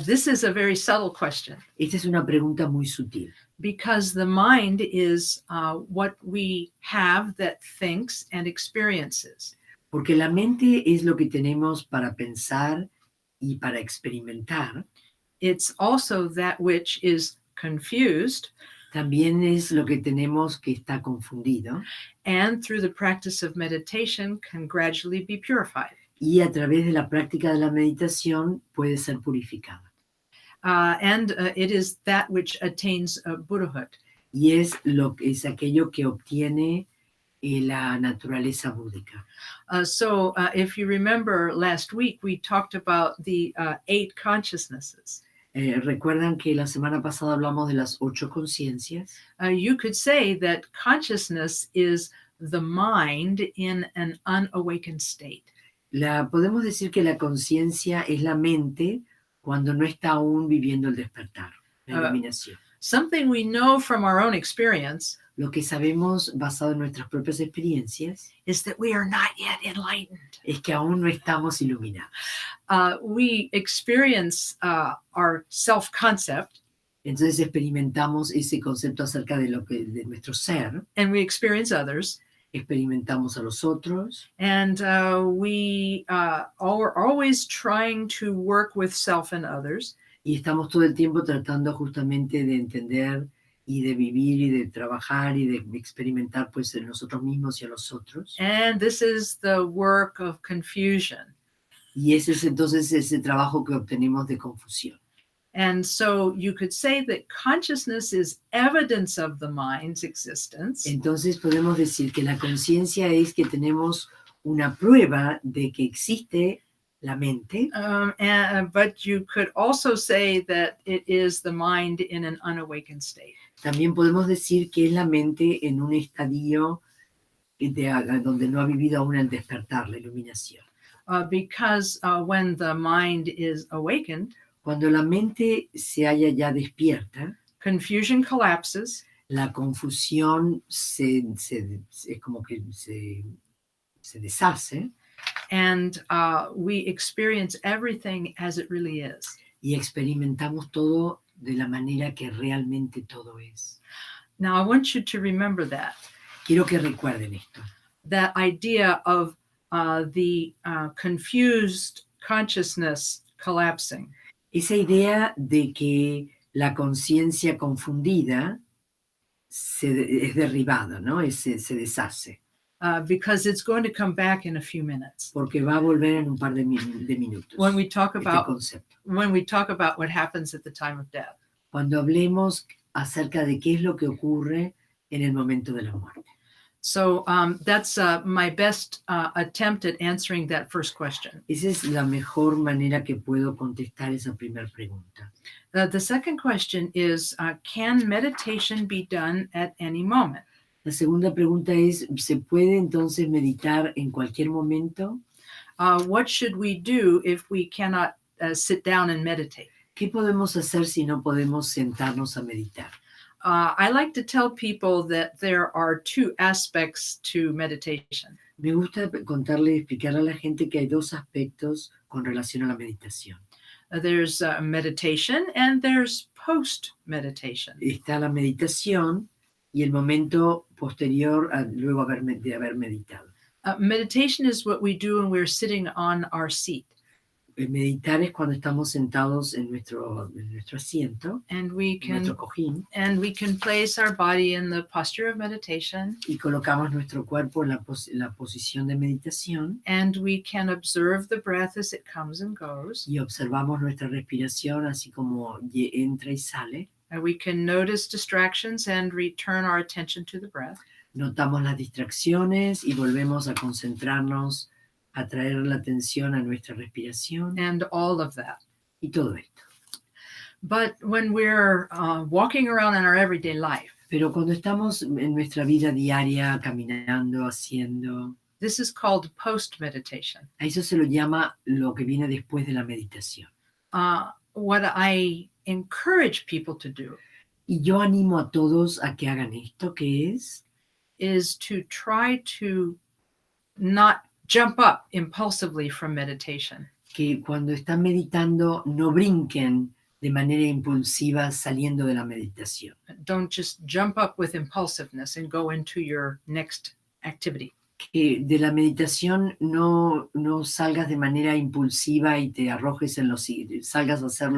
This is a very subtle question. Esta es una pregunta muy sutil. Because the mind is what we have that thinks and experiences. Porque la mente es lo que tenemos para pensar y para experimentar. It's also that which is confused. También es lo que tenemos que está confundido. And through the practice of meditation can gradually be purified. Y a través de la práctica de la meditación puede ser purificada. And it is that which attains Buddhahood. Y es aquello que obtiene la naturaleza búdica. So if you remember last week, we talked about the 8 consciousnesses. Recuerdan que la semana pasada hablamos de las 8 conciencias. You could say that consciousness is the mind in an unawakened state. Podemos decir que la conciencia es la mente cuando no está aún viviendo el despertar, la iluminación. Something we know from our own experience. Lo que sabemos basado en nuestras propias experiencias is that we are not yet enlightened. Es que aún no estamos iluminados. We experience our self-concept. Entonces experimentamos ese concepto acerca de nuestro ser. And we experience others. Experimentamos a los otros. And we are always trying to work with self and others. Y estamos todo el tiempo tratando justamente de entender y de vivir y de trabajar y de experimentar pues en nosotros mismos y a los otros. And this is the work of confusion. Y ese es entonces ese trabajo que obtenemos de confusión. And so you could say that consciousness is evidence of the mind's existence. Entonces podemos decir que la conciencia es que tenemos una prueba de que existe la mente, but you could also say that it is the mind in an unawakened state. también podemos decir que es la mente en un estadio donde no ha vivido aún el despertar, la iluminación. Because when the mind is awakened, Cuando la mente se halla ya despierta, confusion collapses, la confusión es como que se deshace and we experience everything as it really is. y experimentamos todo de la manera que realmente todo es. Now, I want you to remember that. Quiero que recuerden esto. That idea of the confused consciousness collapsing. Esa idea de que la conciencia confundida es derribada, ¿no? Se deshace. Because it's going to come back in a few minutes. Porque va a volver en un par de minutos. When we talk about concepto. when we talk about what happens at the time of death. Cuando hablemos acerca de qué es lo que ocurre en el momento de la muerte. So that's my best attempt at answering that first question. Esa es la mejor manera que puedo contestar esa primera pregunta. The second question is, can meditation be done at any moment? La segunda pregunta es, ¿se puede entonces meditar en cualquier momento? What should we do if we cannot sit down and meditate? ¿Qué podemos hacer si no podemos sentarnos a meditar? I like to tell people that there are two aspects to meditation. Me gusta contarle, explicarle a la gente que hay dos aspectos con relación a la meditación. There's meditation and there's post-meditation. Está la meditación y el momento posterior a luego de haber meditado. Meditation is what we do when we're sitting on our seat. Meditar es cuando estamos sentados en nuestro asiento, and we en nuestro cojín, can place our body in the posture of meditation, y colocamos nuestro cuerpo en la posición de meditación, and we can observe the breath as it comes and goes, y observamos nuestra respiración así como entra y sale. and we can notice distractions and return our attention to the breath. Notamos las distracciones y volvemos a concentrarnos, a traer la atención a nuestra respiración, and all of that. y todo esto. But when we're walking around in our everyday life, Pero cuando estamos en nuestra vida diaria, caminando, haciendo, this is called post-meditation. a eso se lo llama lo que viene después de la meditación. What I encourage people to do Y yo animo a todos a que hagan esto, que es to try to not jump up impulsively from meditation. que cuando están meditando no brinquen de manera impulsiva saliendo de la meditación. Don't just jump up with impulsiveness and go into your next activity. Que de la meditación no salgas de manera impulsiva y te arrojes salgas a hacer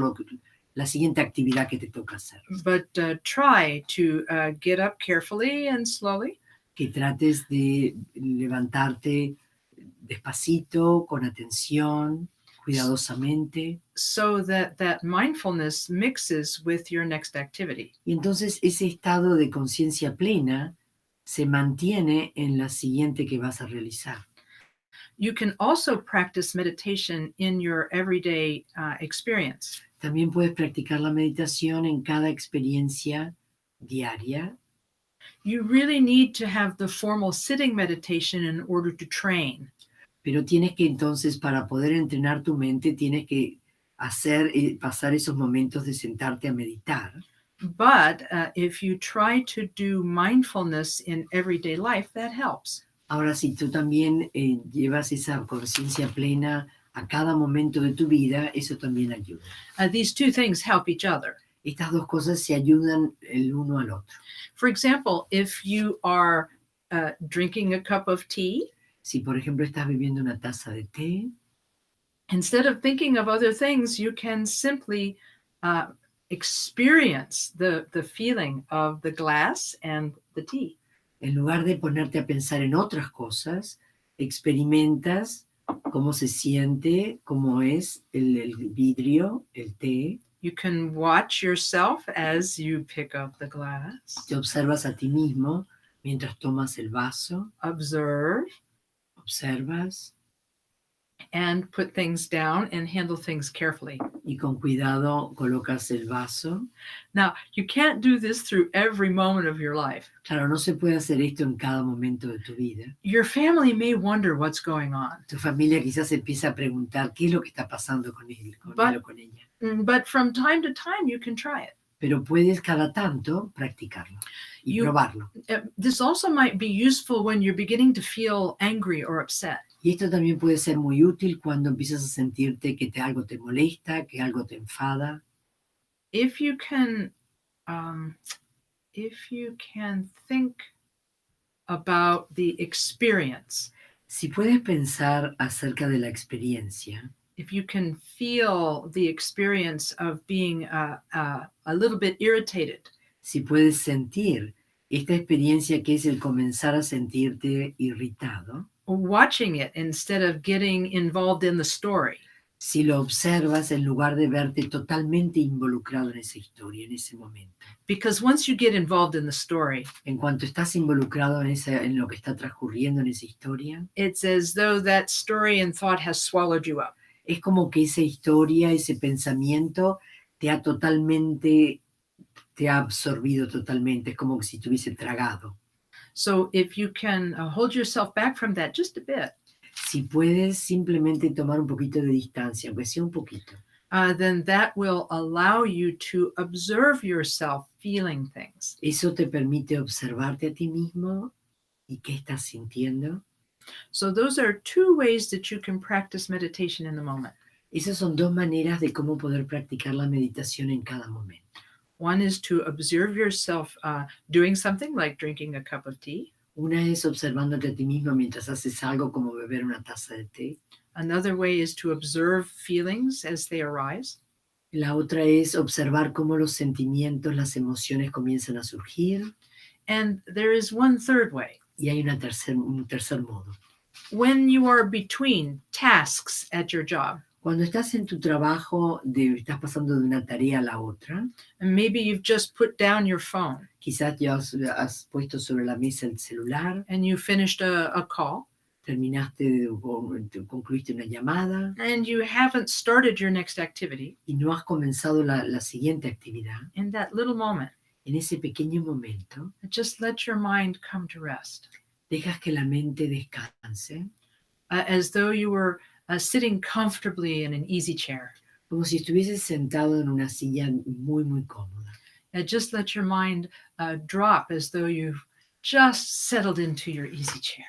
la siguiente actividad que te toca hacer. But try to get up carefully and slowly. Que trates de levantarte despacito, con atención, cuidadosamente. So that mindfulness mixes with your next activity. Y entonces ese estado de conciencia plena se mantiene en la siguiente que vas a realizar. You can also practice meditation in your everyday experience. También puedes practicar la meditación en cada experiencia diaria. You really need to have the formal sitting meditation in order to train. Pero tienes que entonces, para poder entrenar tu mente, tienes que pasar esos momentos de sentarte a meditar. But if you try to do mindfulness in everyday life, that helps. Ahora, si tú también llevas esa conciencia plena a cada momento de tu vida, eso también ayuda. These two things help each other. Estas dos cosas se ayudan el uno al otro. For example, if you are drinking a cup of tea, si por ejemplo estás bebiendo una taza de té, instead of thinking of other things, you can simply experience the feeling of the glass and the tea. En lugar de ponerte a pensar en otras cosas, experimentas cómo se siente, cómo es el vidrio, el té. You can watch yourself as you pick up the glass. Te observas a ti mismo mientras tomas el vaso. Observe. Observas. and put things down and handle things carefully. Y con cuidado colocas el vaso. Now, you can't do this through every moment of your life. Claro, no se puede hacer esto en cada momento de tu vida. Your family may wonder what's going on. Tu familia quizás empieza a preguntar qué es lo que está pasando con él o con ella. But from time to time, you can try it. Pero puedes cada tanto practicarlo y probarlo. This also might be useful when you're beginning to feel angry or upset. Y esto también puede ser muy útil cuando empiezas a sentirte que algo te molesta, que algo te enfada. If you can think about the experience, si puedes pensar acerca de la experiencia, if you can feel the experience of being a little bit irritated, si puedes sentir esta experiencia que es el comenzar a sentirte irritado, watching it instead of getting involved in the story, si lo observas en lugar de verte totalmente involucrado en esa historia, en ese momento. Because once you get involved in the story, en cuanto estás involucrado en lo que está transcurriendo en esa historia, it's as though that story and thought has swallowed you up. Es como que esa historia, ese pensamiento te ha absorbido totalmente, es como si te hubiese tragado. So if you can hold yourself back from that just a bit, si puedes simplemente tomar un poquito de distancia, aunque sea un poquito, then that will allow you to observe yourself feeling things. Eso te permite observarte a ti mismo y qué estás sintiendo. So those are two ways that you can practice meditation in the moment. Esas son dos maneras de cómo poder practicar la meditación en cada momento. One is to observe yourself doing something like drinking a cup of tea. Una es observándote a ti mismo mientras haces algo como beber una taza de té. Another way is to observe feelings as they arise. La otra es observar cómo los sentimientos, las emociones comienzan a surgir. And there is one third way. Y hay un tercer modo. When you are between tasks at your job. Cuando estás en tu trabajo, estás pasando de una tarea a la otra. And maybe you've just put down your phone. Quizás ya has puesto sobre la mesa el celular. And you finished a call. Concluiste una llamada. And you haven't started your next activity. Y no has comenzado la siguiente actividad. In that little moment. En ese pequeño momento. Just let your mind come to rest. Dejas que la mente descanse. As though you were sitting comfortably in an easy chair. Como si estuvieses sentado en una silla muy, muy cómoda. Just let your mind drop as though you've just settled into your easy chair.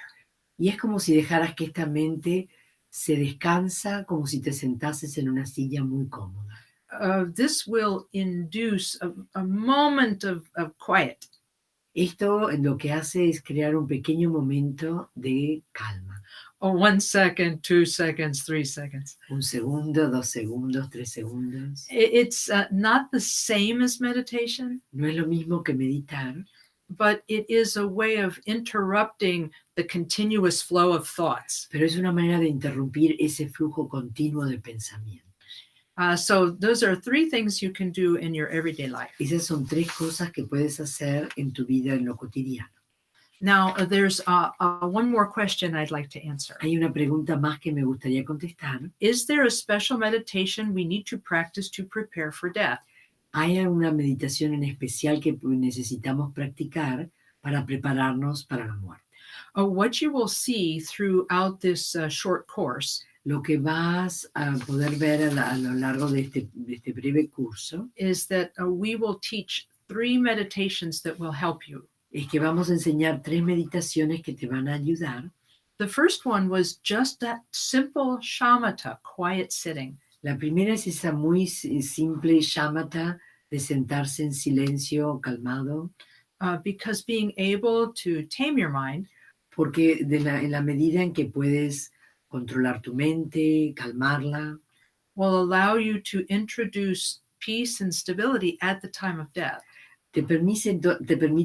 Y es como si dejaras que esta mente se descansa como si te sentases en una silla muy cómoda. This will induce a moment of quiet. Esto lo que hace es crear un pequeño momento de calma. 1 second, 2 seconds, 3 seconds. 1 segundo, 2 segundos, 3 segundos. It's not the same as meditation. No es lo mismo que meditar. But it is a way of interrupting the continuous flow of thoughts. Pero es una manera de interrumpir ese flujo continuo de pensamiento. So those are 3 things you can do in your everyday life. Esas son 3 cosas que puedes hacer en tu vida en lo cotidiano. Now, there's one more question I'd like to answer. Hay una pregunta más que me gustaría contestar. Is there a special meditation we need to practice to prepare for death? ¿Hay una meditación en especial que necesitamos practicar para prepararnos para la muerte? What you will see throughout this short course, lo que vas a poder ver a lo largo de este breve curso, is that we will teach 3 meditations that will help you. Es que vamos a enseñar 3 meditaciones que te van a ayudar. The first one was just that simple shamatha, quiet sitting. La primera es esa muy simple shamatha de sentarse en silencio, calmado. Because being able to tame your mind, porque en la medida en que puedes controlar tu mente, calmarla, will allow you to introduce peace and stability at the time of death. Te permite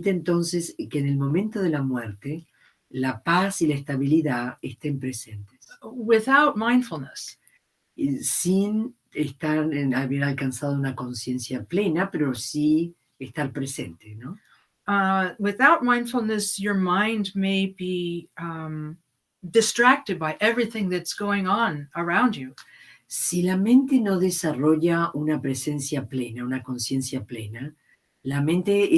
entonces que en el momento de la muerte, la paz y la estabilidad estén presentes. Without mindfulness. Sin haber alcanzado una conciencia plena, pero sí estar presente, ¿no? Without mindfulness, your mind may be distracted by everything that's going on around you. Si la mente no desarrolla una presencia plena, una conciencia plena, la mente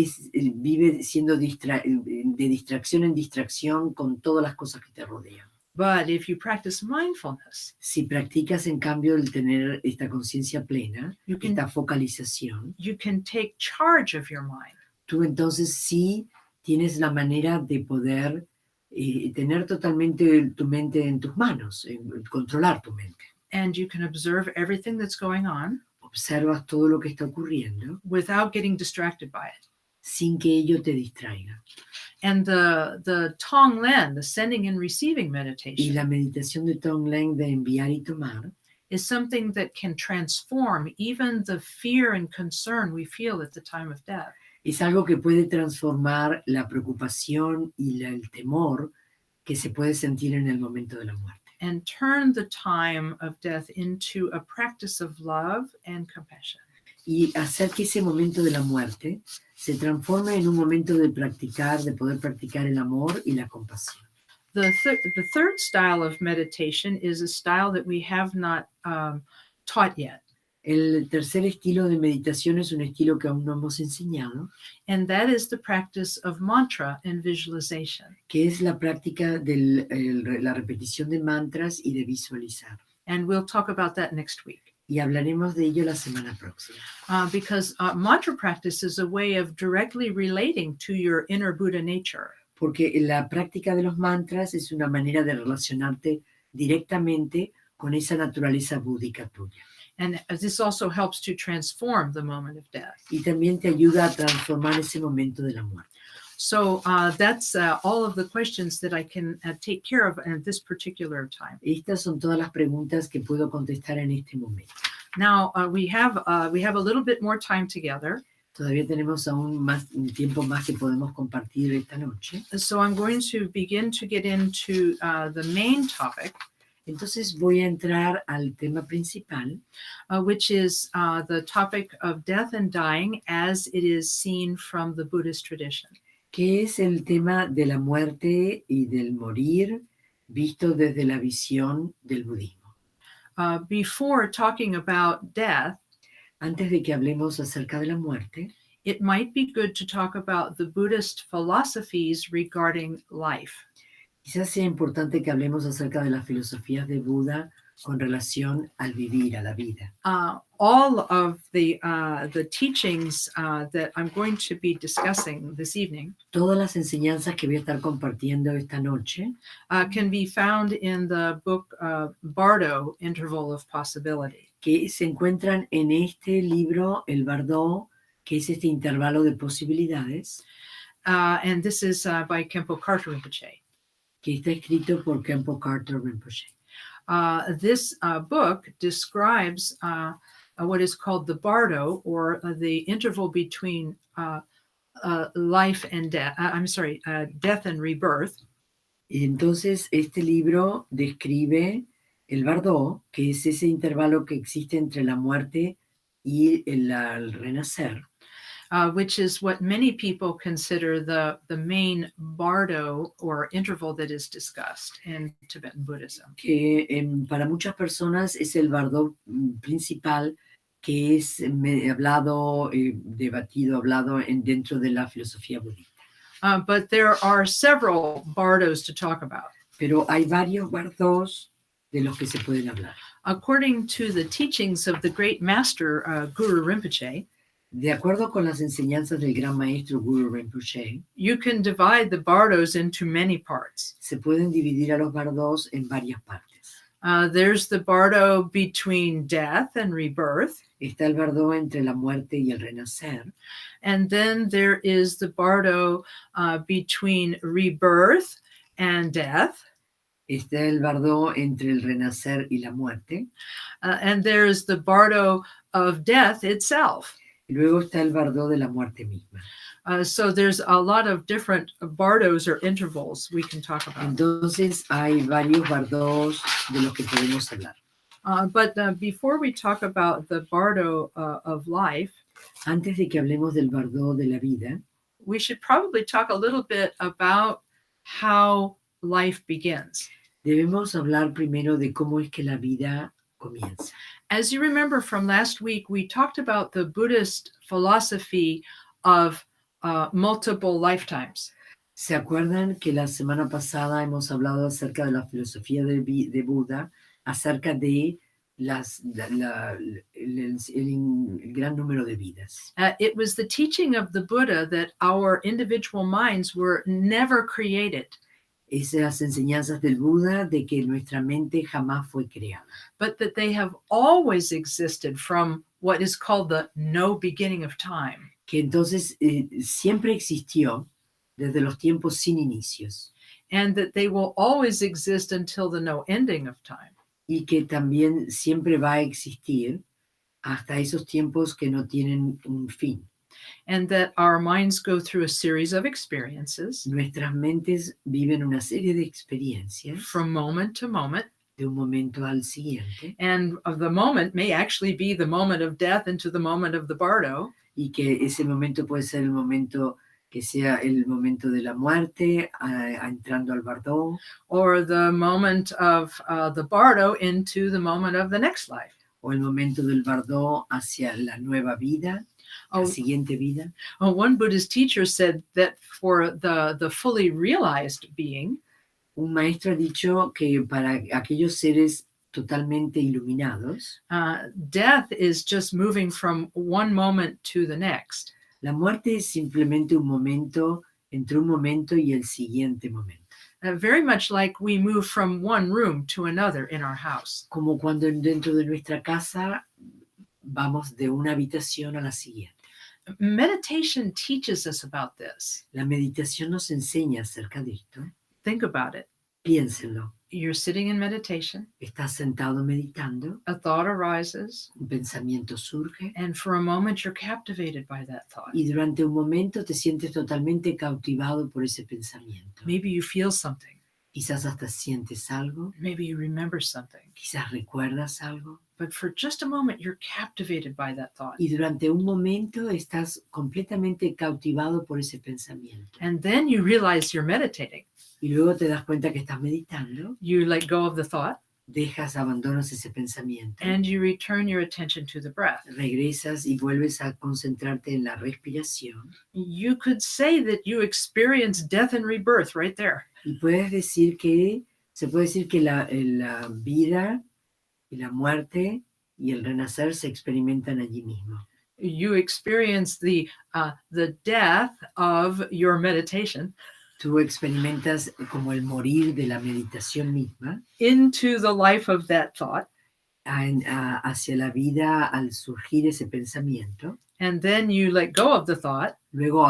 vive siendo de distracción en distracción con todas las cosas que te rodean. But if you practice mindfulness, Si practicas, en cambio, el tener esta conciencia plena, you can, esta focalización, you can take charge of your mind. tú entonces sí tienes la manera de poder tener totalmente tu mente en tus manos, controlar tu mente. And you can observe everything that's going on Observas todo lo que está ocurriendo without getting distracted by it. sin que ello te distraiga. And the Tonglen, the sending and receiving Y meditation, la meditación de Tonglen de enviar y tomar is something that can transform even the fear and concern we feel at the time of death. es algo que puede transformar la preocupación y el temor que se puede sentir en el momento de la muerte. And turn the time of death into a practice of love and compassion. Y hacer que ese momento de la muerte se transforme en un momento de poder practicar el amor y la compasión. The third style of meditation is a style that we have not taught yet. El tercer estilo de meditación es un estilo que aún no hemos enseñado, And that is the practice of mantra and visualization. que es la práctica de la repetición de mantras y de visualizar. And we'll talk about that next week. Y hablaremos de ello la semana próxima. Because mantra practice is a way of directly relating to your inner Buddha nature. Porque la práctica de los mantras es una manera de relacionarte directamente con esa naturaleza búdica tuya. And this also helps to transform the moment of death. Y también te ayuda a transformar ese momento de la muerte. So that's all of the questions that I can take care of at this particular time. Estas son todas las preguntas que puedo contestar en este momento. Now we have a little bit more time together. Todavía tenemos aún un tiempo más que podemos compartir esta noche. So I'm going to begin to get into the main topic. Entonces voy a entrar al tema principal, Which is the topic of death and dying as it is seen from the Buddhist tradition. que es el tema de la muerte y del morir visto desde la visión del budismo. Before talking about death, Antes de que hablemos acerca de la muerte, it might be good to talk about the Buddhist philosophies regarding life. quizás sea importante que hablemos acerca de las filosofías de Buda con relación al vivir, a la vida. All of the teachings that I'm going to be discussing this evening Todas las enseñanzas que voy a estar compartiendo esta noche can be found in the book Bardo, Interval of Possibility. que se encuentran en este libro, el Bardo, que es este intervalo de posibilidades, And this is by Khenpo Karthar Rinpoche. que está escrito por Khenpo Karthar Rinpoche. This book describes what is called the bardo, or the interval between life and death. Death and rebirth. Y entonces este libro describe el Bardo, que es ese intervalo que existe entre la muerte y el renacer, Which is what many people consider the main bardo or interval that is discussed in Tibetan Buddhism. que para muchas personas es el Bardo principal que es debatido dentro de la filosofía budista. But there are several bardos to talk about. Pero hay varios Bardos de los que se pueden hablar. According to the teachings of the great master, Guru Rinpoche, De acuerdo con las enseñanzas del gran maestro Guru Rinpoche, you can divide the bardos into many parts. se pueden dividir a los Bardos en varias partes. There's the bardo between death and rebirth. Está el Bardo entre la muerte y el renacer. And then there is the bardo between rebirth and death. Está el Bardo entre el renacer y la muerte. And there's the bardo of death itself. Y luego está el Bardo de la muerte misma. So there's a lot of different bardos or intervals we can talk about. Entonces hay varios Bardos de los que podemos hablar. But before we talk about the bardo of life, Antes de que hablemos del Bardo de la vida, we should probably talk a little bit about how life begins. Debemos hablar primero de cómo es que la vida comienza. As you remember from last week, we talked about the Buddhist philosophy of multiple lifetimes. ¿Se acuerdan que la semana pasada hemos hablado acerca de la filosofía de Buda, acerca de el gran número de vidas? It was the teaching of the Buddha that our individual minds were never created, Esas enseñanzas del Buda de que nuestra mente jamás fue creada, but that they have always existed from what is called the no beginning of time. que entonces siempre existió desde los tiempos sin inicios And that they will always exist until the no ending of time. y que también siempre va a existir hasta esos tiempos que no tienen un fin. And that our minds go through a series of experiences Nuestras mentes viven una serie de experiencias from moment to moment. de un momento al siguiente And of the moment may actually be the moment of death into the moment of the bardo. y que ese momento puede ser el momento que sea el momento de la muerte, entrando al bardó, Or the moment of the bardo into the moment of the next life. o el momento del bardó hacia la nueva vida, la Oh, siguiente vida. one Buddhist teacher said that for the fully realized being, Un maestro ha dicho que para aquellos seres totalmente iluminados, death is just moving from one moment to the next. la muerte es simplemente un momento entre un momento y el siguiente momento. Very much like we move from one room to another in our house. Como cuando dentro de nuestra casa vamos de una habitación a la siguiente. Meditation teaches us about this. La meditación nos enseña acerca de esto. Think about it. Piénsenlo. You're sitting in meditation, Estás sentado meditando, a thought arises, un pensamiento surge and for a moment you're captivated by that thought. y durante un momento te sientes totalmente cautivado por ese pensamiento. Maybe you feel something. Quizás hasta sientes algo, Maybe you remember something. quizás recuerdas algo But for just a moment, you're captivated by that thought. y durante un momento estás completamente cautivado por ese pensamiento. And then you realize you're meditating. Y luego te das cuenta que estás meditando, You let go of the thought abandonas ese pensamiento, and you return your attention to the breath. regresas y vuelves a concentrarte en la respiración. You could say that you experience death and rebirth right there. Y se puede decir que la vida y la muerte y el renacer se experimentan allí mismo. You experience the death of your meditation Tú experimentas como el morir de la meditación misma into the life of that thought. Hacia la vida al surgir ese pensamiento. And then you let go of the thought. Luego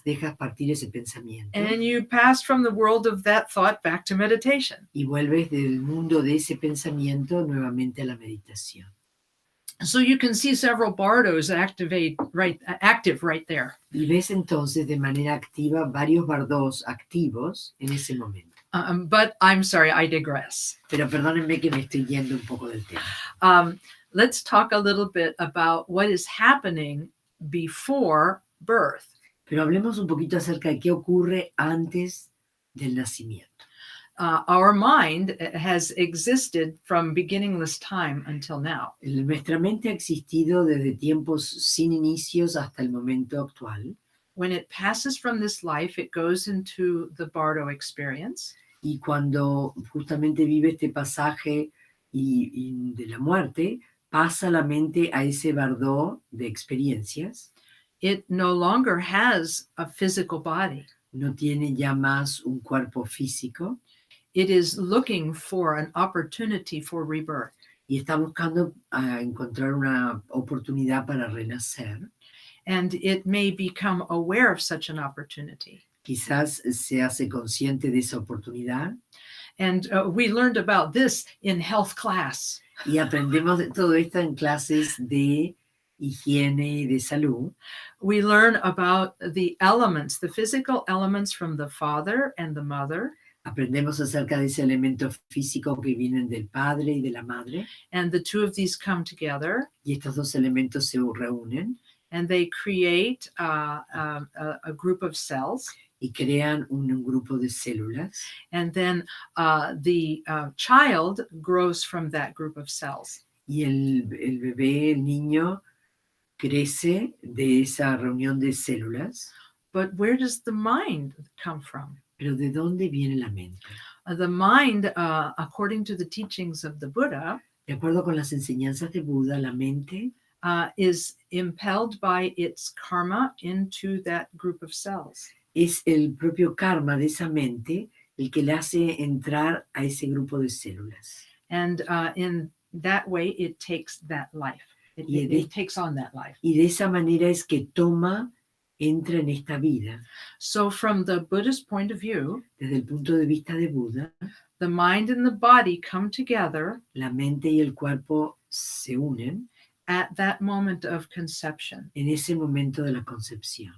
dejas partir ese pensamiento. And you pass from the world of that thought back to meditation. Y vuelves del mundo de ese pensamiento nuevamente a la meditación. So you can see several bardos active right there. Y ves entonces de manera activa varios bardos activos en ese momento. But I'm sorry, I digress. Pero perdónenme que me estoy yendo un poco del tema. Let's talk a little bit about what is happening before birth. Pero hablemos un poquito acerca de qué ocurre antes del nacimiento. Our mind has existed from beginningless time until now. Nuestra mente ha existido desde tiempos sin inicios hasta el momento actual. When it passes from this life, it goes into the bardo experience. Y cuando justamente vive este pasaje de la muerte, pasa la mente a ese bardó de experiencias. It no longer has a physical body. No tiene ya más un cuerpo físico. It is looking for an opportunity for rebirth. Y está buscando encontrar una oportunidad para renacer. And it may become aware of such an opportunity. Quizás se hace consciente de esa oportunidad. And we learned about this in health class. Y aprendemos de todo esto en clases de higiene y de salud. We learn about the elements, the physical elements from the father and the mother. Aprendemos acerca de ese elemento físico que vienen del padre y de la madre. And the two of these come together. Y estos dos elementos se reúnen. And they create a group of cells. y crean un grupo de células. And then the child grows from that group of cells. Y el bebé, el niño, crece de esa reunión de células. But where does the mind come from? Pero ¿de dónde viene la mente? The mind, according to the teachings of the Buddha, De acuerdo con las enseñanzas de Buda, la mente is impelled by its karma into that group of cells. es el propio karma de esa mente el que le hace entrar a ese grupo de células. And in that way, it takes that life. It takes on that life. Y de esa manera es que entra en esta vida. So from the Buddhist point of view, Desde el punto de vista de Buda, the mind and the body come together la mente y el cuerpo se unen at that moment of conception. en ese momento de la concepción.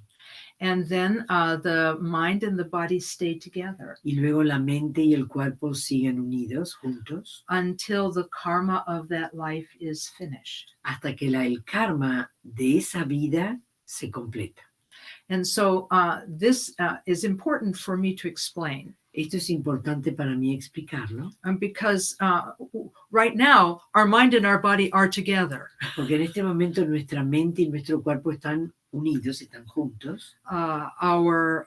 And then the mind and the body stay together Y luego la mente y el cuerpo siguen unidos, juntos, until the karma of that life is finished. hasta que el karma de esa vida se completa. And so this is important for me to explain. Esto es importante para mí explicarlo, Because right now, our mind and our body are together. porque en este momento nuestra mente y nuestro cuerpo están unidos, están juntos. Our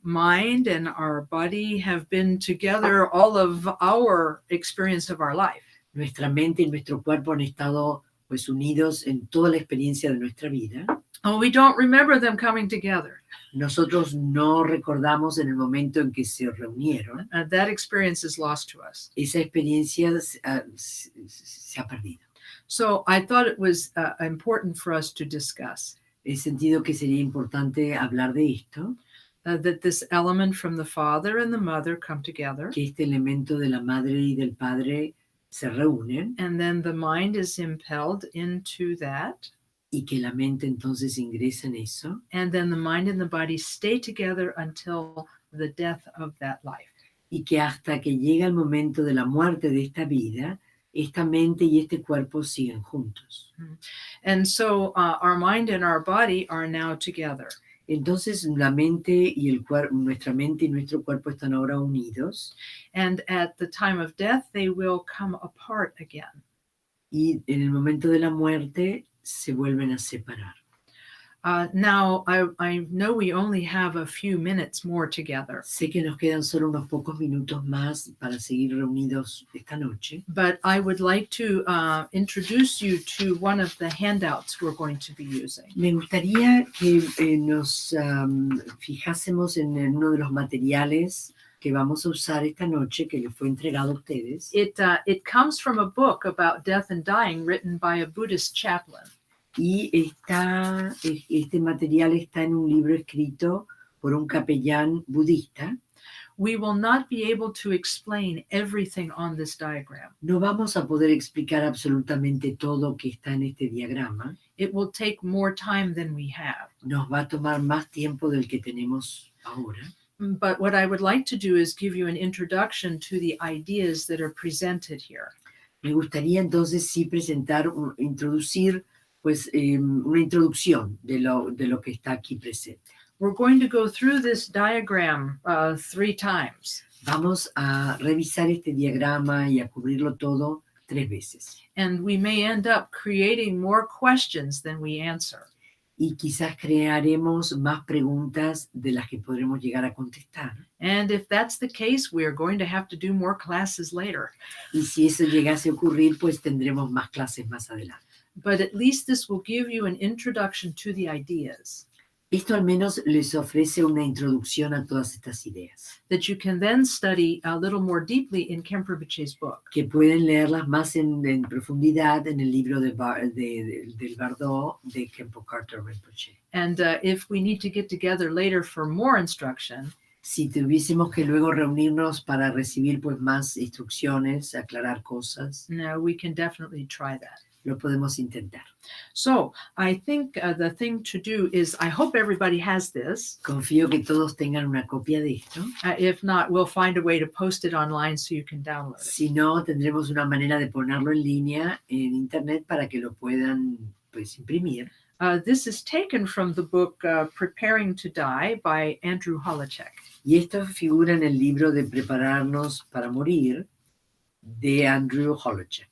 mind and our body have been together all of our experience of our life. Nuestra mente y nuestro cuerpo han estado pues unidos en toda la experiencia de nuestra vida. Oh, we don't remember them coming together. Nosotros no recordamos en el momento en que se reunieron. That experience is lost to us. Esa experiencia se ha perdido. So I thought it was important for us to discuss He sentido que sería importante hablar de esto, that this element from the father and the mother come together, que este elemento de la madre y del padre se reúnen and then the mind is impelled into that, y que la mente entonces ingresa en eso and then the mind and the body stay together until the death of that life. y que hasta que llega el momento de la muerte de esta vida, esta mente y este cuerpo siguen juntos. And so our mind and our body are now together. Entonces la mente y el cuerpo, nuestra mente y nuestro cuerpo están ahora unidos And at the time of death, they will come apart again. y en el momento de la muerte se vuelven a separar. Now, I know we only have a few minutes more together, Sé que nos quedan solo unos pocos minutos más para seguir reunidos esta noche, but I would like to introduce you to one of the handouts we're going to be using. Me gustaría que nos fijásemos en uno de los materiales que vamos a usar esta noche, que les fue entregado a ustedes. It comes from a book about death and dying written by a Buddhist chaplain. Y este material está en un libro escrito por un capellán budista. We will not be able to explain everything on this diagram. No vamos a poder explicar absolutamente todo que está en este diagrama. It will take more time than we have. Nos va a tomar más tiempo del que tenemos ahora. But what I would like to do is give you an introduction to the ideas that are presented here. Me gustaría entonces sí introducir pues una introducción de lo que está aquí presente. We're going to go through this diagram 3 times. Vamos a revisar este diagrama y a cubrirlo todo 3 veces. And we may end up creating more questions than we answer. Y quizás crearemos más preguntas de las que podremos llegar a contestar. And if that's the case, we are going to have to do more classes later. Y si eso llegase a ocurrir, pues tendremos más clases más adelante. But at least this will give you an introduction to the ideas Esto al menos les ofrece una introducción a todas estas ideas, that you can then study a little more deeply in Khenpo Rinpoche's book. que pueden leerlas más en profundidad en el libro del Bardo de Khenpo Karthar Rinpoche. And if we need to get together later for more instruction, Si tuviésemos que luego reunirnos para recibir pues más instrucciones, aclarar cosas, we can definitely try that. lo podemos intentar. So I think the thing to do is, I hope everybody has this. Confío que todos tengan una copia de esto. If not, we'll find a way to post it online so you can download it. Si no, tendremos una manera de ponerlo en línea en internet para que lo puedan pues imprimir. This is taken from the book Preparing to Die by Andrew Holacek. Y esto figura en el libro de Prepararnos para morir de Andrew Holacek.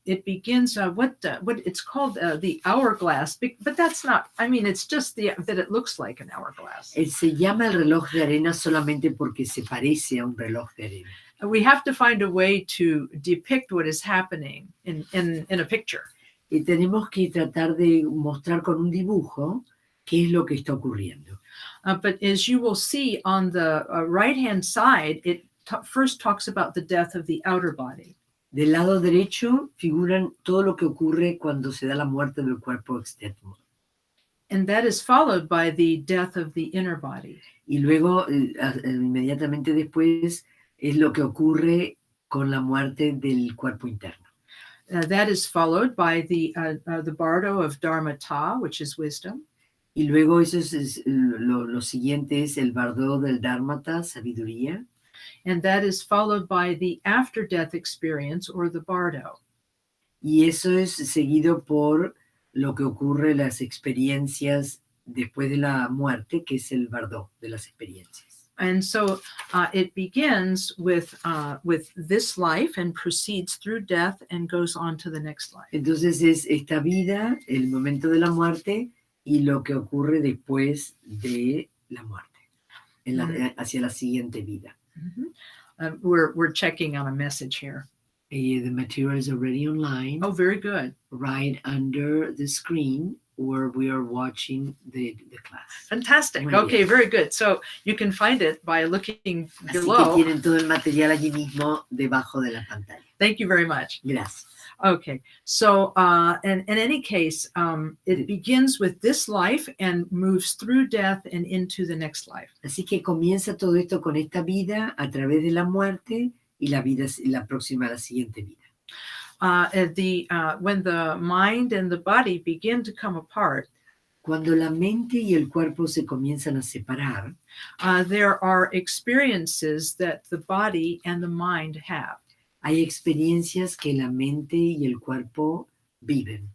It begins what it's called the hourglass, but that's not. I mean, it's just that it looks like an hourglass. Se llama el reloj de arena solamente porque se parece a un reloj de arena. We have to find a way to depict what is happening in a picture. Y tenemos que tratar de mostrar con un dibujo qué es lo que está ocurriendo. But as you will see on the right-hand side, it first talks about the death of the outer body. Del lado derecho figuran todo lo que ocurre cuando se da la muerte del cuerpo externo. And that is followed by the death of the inner body. Y luego, inmediatamente después, es lo que ocurre con la muerte del cuerpo interno. That is followed by the bardo of dharmata, which is wisdom. Y luego eso es lo siguiente es el bardo del dharmata, sabiduría. And that is followed by the after-death experience, or the bardo. Y eso es seguido por lo que ocurre, las experiencias después de la muerte, que es el bardo de las experiencias. And so it begins with this life and proceeds through death and goes on to the next life. Entonces es esta vida, el momento de la muerte y lo que ocurre después de la muerte, hacia la siguiente vida. Mm-hmm. We're checking on a message here. The material is already online. Oh, very good. Right under the screen where we are watching the class. Fantastic. Muy Okay, bien. very good. So you can find it by looking Así below. que tienen todo el material allí mismo debajo de la pantalla. Thank you very much. Gracias. Okay, so in any case, it begins with this life and moves through death and into the next life. Así que comienza todo esto con esta vida a través de la muerte y la próxima, la siguiente vida. When the mind and the body begin to come apart, cuando la mente y el cuerpo se comienzan a separar, there are experiences that the body and the mind have. Hay experiencias que la mente y el cuerpo viven.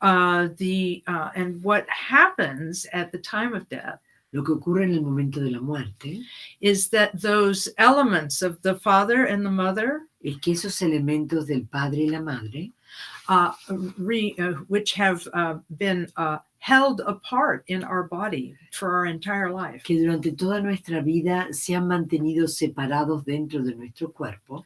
And what happens at the time of death, lo que ocurre en el momento de la muerte, is that those elements of the father and the mother, es que esos elementos del padre y la madre, which have been held apart in our body for our entire life, que durante toda nuestra vida se han mantenido separados dentro de nuestro cuerpo,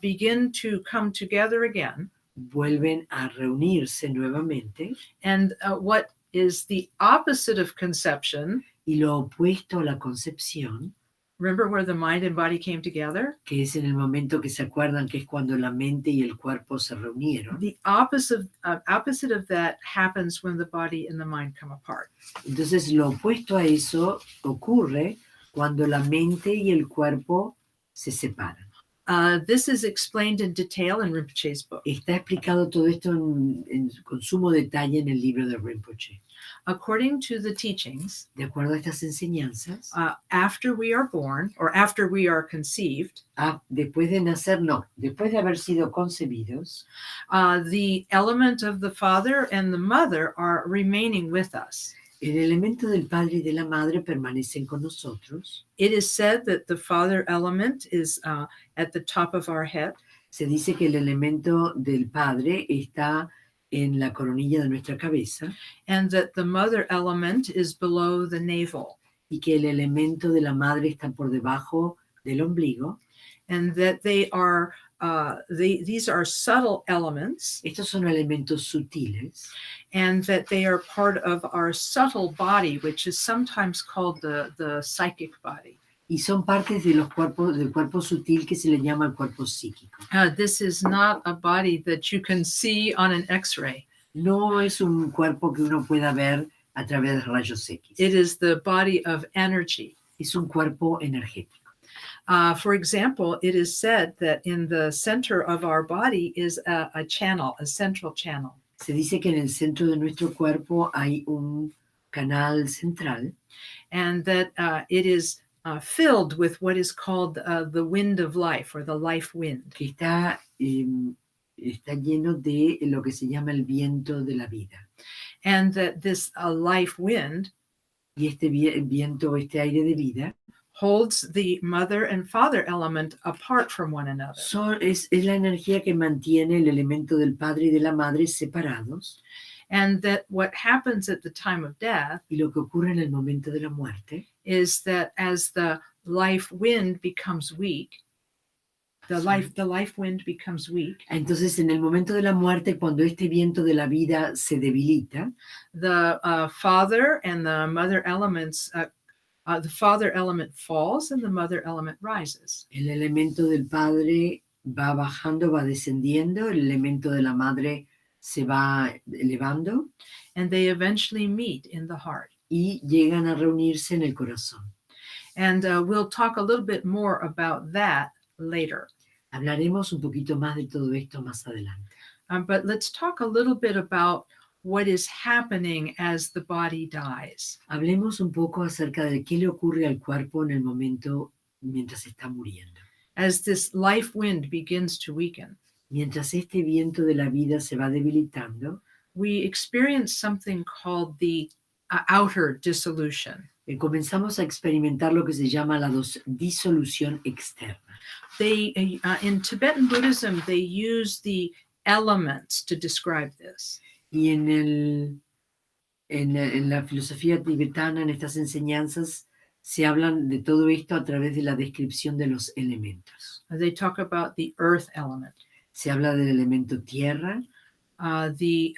begin to come together again. Vuelven a reunirse nuevamente. And what is the opposite of conception? Y lo opuesto a la concepción. Remember where the mind and body came together? Que es en el momento que se acuerdan que es cuando la mente y el cuerpo se reunieron. The opposite of that happens when the body and the mind come apart. Entonces lo opuesto a eso ocurre cuando la mente y el cuerpo se separan. This is explained in detail in Rinpoche's book. Está explicado todo esto con sumo detalle en el libro de Rinpoche. According to the teachings, de acuerdo a estas enseñanzas, after we are born or after we are conceived, después de nacer, no, después de haber sido concebidos, the element of the father and the mother are remaining with us. El elemento del padre y de la madre permanecen con nosotros. It is said that the father element is at the top of our head. Se dice que el elemento del padre está en la coronilla de nuestra cabeza. And that the mother element is below the navel. Y que el elemento de la madre está por debajo del ombligo. And that they are these are subtle elements. Estos son elementos sutiles. And that they are part of our subtle body, which is sometimes called the psychic body. Y son partes de del cuerpo sutil que se le llama el cuerpo psíquico. This is not a body that you can see on an X-ray. No es un cuerpo que uno pueda ver a través de rayos X. It is the body of energy. Es un cuerpo energético. For example, it is said that in the center of our body is a channel, a central channel. Se dice que en el centro de nuestro cuerpo hay un canal central. And that it is filled with what is called the wind of life, or the life wind. Que está está lleno de lo que se llama el viento de la vida. And that this life wind Y este viento, este aire de vida, holds the mother and father element apart from one another. es la energía que mantiene el elemento del padre y de la madre separados. And that what happens at the time of death Y lo que ocurre en el momento de la muerte is that as the life wind becomes weak, the life wind becomes weak, entonces en el momento de la muerte, cuando este viento de la vida se debilita, the father and the mother elements, the father element falls and the mother element rises. el elemento del padre va bajando, va descendiendo, el elemento de la madre se va elevando And they eventually meet in the heart. y llegan a reunirse en el corazón. And we'll talk a little bit more about that later. Hablaremos un poquito más de todo esto más adelante. But let's talk a little bit about what is happening as the body dies. Hablemos un poco acerca de qué le ocurre al cuerpo en el momento mientras está muriendo. As this life wind begins to weaken, Mientras este viento de la vida se va debilitando, we experience something called the outer dissolution. Comenzamos a experimentar lo que se llama la disolución externa. They, in Tibetan Buddhism, they use the elements to describe this. Y en la filosofía tibetana, en estas enseñanzas, se hablan de todo esto a través de la descripción de los elementos. They talk about the earth element, Se habla del elemento tierra, the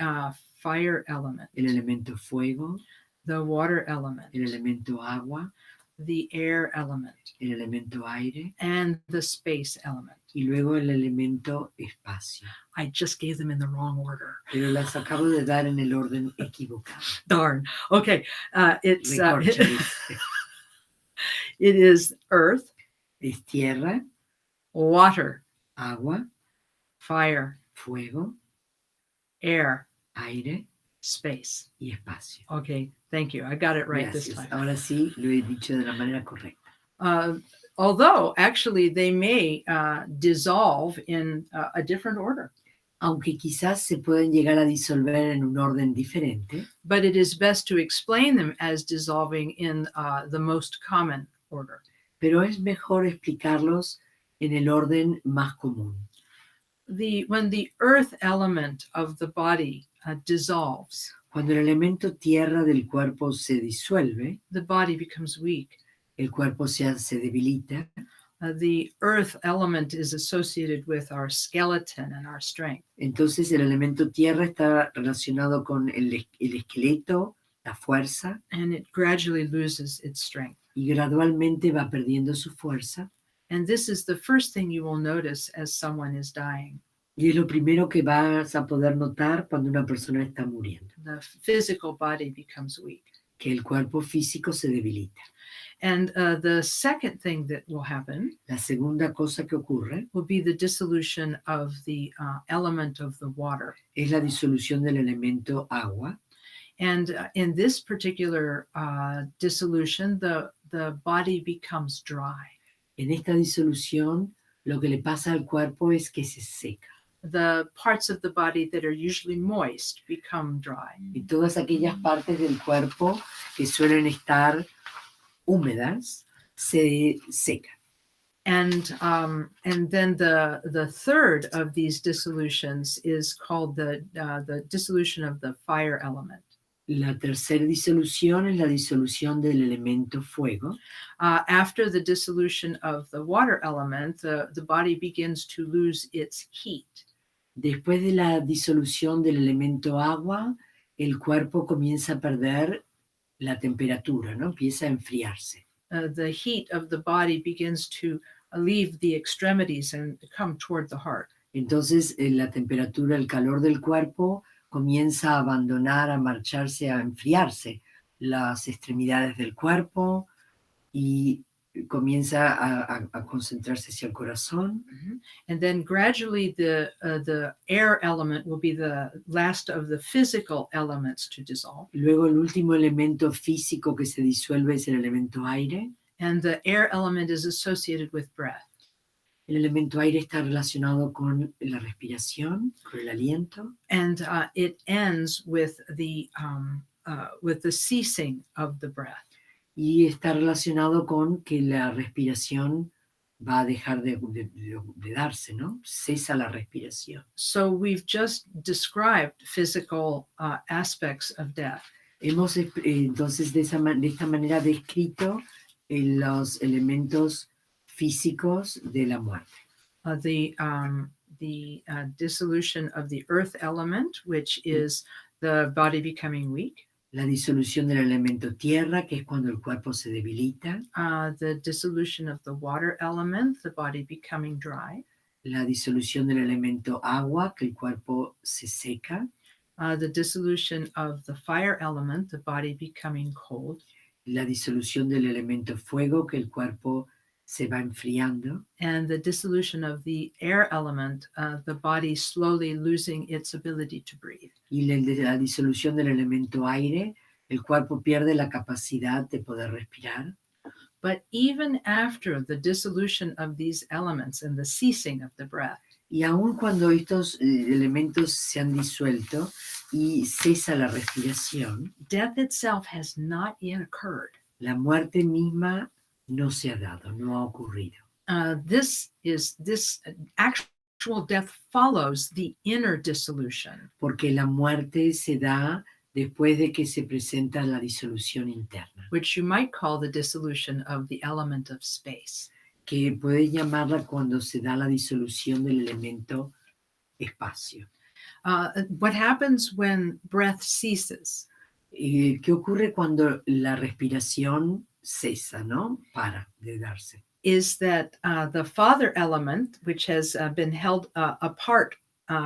fire element, el elemento fuego, the water element, el elemento agua, the air element, el elemento aire and the space element. y luego el elemento espacio. I just gave them in the wrong order. Pero las acabo de dar en el orden equivocado. Darn. Okay. It's Recorcholis. it is earth, Es tierra, water, agua, fire, fuego, air, aire space. y espacio. Okay. Thank you. I got it right this Gracias. time. Ahora sí lo he dicho de la manera correcta. Although actually they may dissolve in a different order, Aunque quizás se pueden llegar a disolver en un orden diferente, but it is best to explain them as dissolving in the most common order. pero es mejor explicarlos en el orden más común. When the earth element of the body dissolves, Cuando el elemento tierra del cuerpo se disuelve, the body becomes weak. el cuerpo se debilita. The earth element is associated with our skeleton and our strength. Entonces el elemento tierra está relacionado con el esqueleto, la fuerza, And it gradually loses its strength. y gradualmente va perdiendo su fuerza. And this is the first thing you will notice as someone is dying. Y es lo primero que vas a poder notar cuando una persona está muriendo, The physical body becomes weak. que el cuerpo físico se debilita. And the second thing that will happen La segunda cosa que ocurre will be the dissolution of the element of the water. es la disolución del elemento agua. And in this particular dissolution, the body becomes dry. En esta disolución, lo que le pasa al cuerpo es que se seca. The parts of the body that are usually moist become dry. Y todas aquellas partes del cuerpo que suelen estar húmedas se secan. And then the third of these dissolutions is called the dissolution of the fire element. La tercera disolución es la disolución del elemento fuego. After the dissolution of the water element, the body begins to lose its heat. Después de la disolución del elemento agua, el cuerpo comienza a perder la temperatura, ¿no? Empieza a enfriarse. The heat of the body begins to leave the extremities and come toward the heart. Entonces, la temperatura, el calor del cuerpo comienza a abandonar, a marcharse, a enfriarse las extremidades del cuerpo y comienza a concentrarse hacia el corazón. And then gradually the air element will be the last of the physical elements to dissolve. Luego el último elemento físico que se disuelve es el elemento aire. And the air element is associated with breath. El elemento aire está relacionado con la respiración, con el aliento, and it ends with the ceasing of the breath. y está relacionado con que la respiración va a dejar de darse, ¿no? Cesa la respiración. So we've just described physical aspects of death. Hemos entonces de esta manera descrito los elementos físicos de la muerte. The dissolution of the earth element, which is the body becoming weak. La disolución del elemento tierra, que es cuando el cuerpo se debilita. The dissolution of the water element, the body becoming dry. La disolución del elemento agua, que el cuerpo se seca. The dissolution of the fire element, the body becoming cold. La disolución del elemento fuego, que el cuerpo se va enfriando. And the dissolution of the air element, the body slowly losing its ability to breathe. Y la disolución del elemento aire, el cuerpo pierde la capacidad de poder respirar. But even after the dissolution of these elements and the ceasing of the breath, Y aun cuando estos elementos se han disuelto y cesa la respiración, death itself has not yet occurred. la muerte misma no se ha dado, no ha ocurrido. This actual death follows the inner dissolution. Porque la muerte se da después de que se presenta la disolución interna, which you might call the dissolution of the element of space. que puede llamarla cuando se da la disolución del elemento espacio. What happens when breath ceases? ¿Qué ocurre cuando la respiración cesa, no? Para de darse. Is that the father element, which has been held apart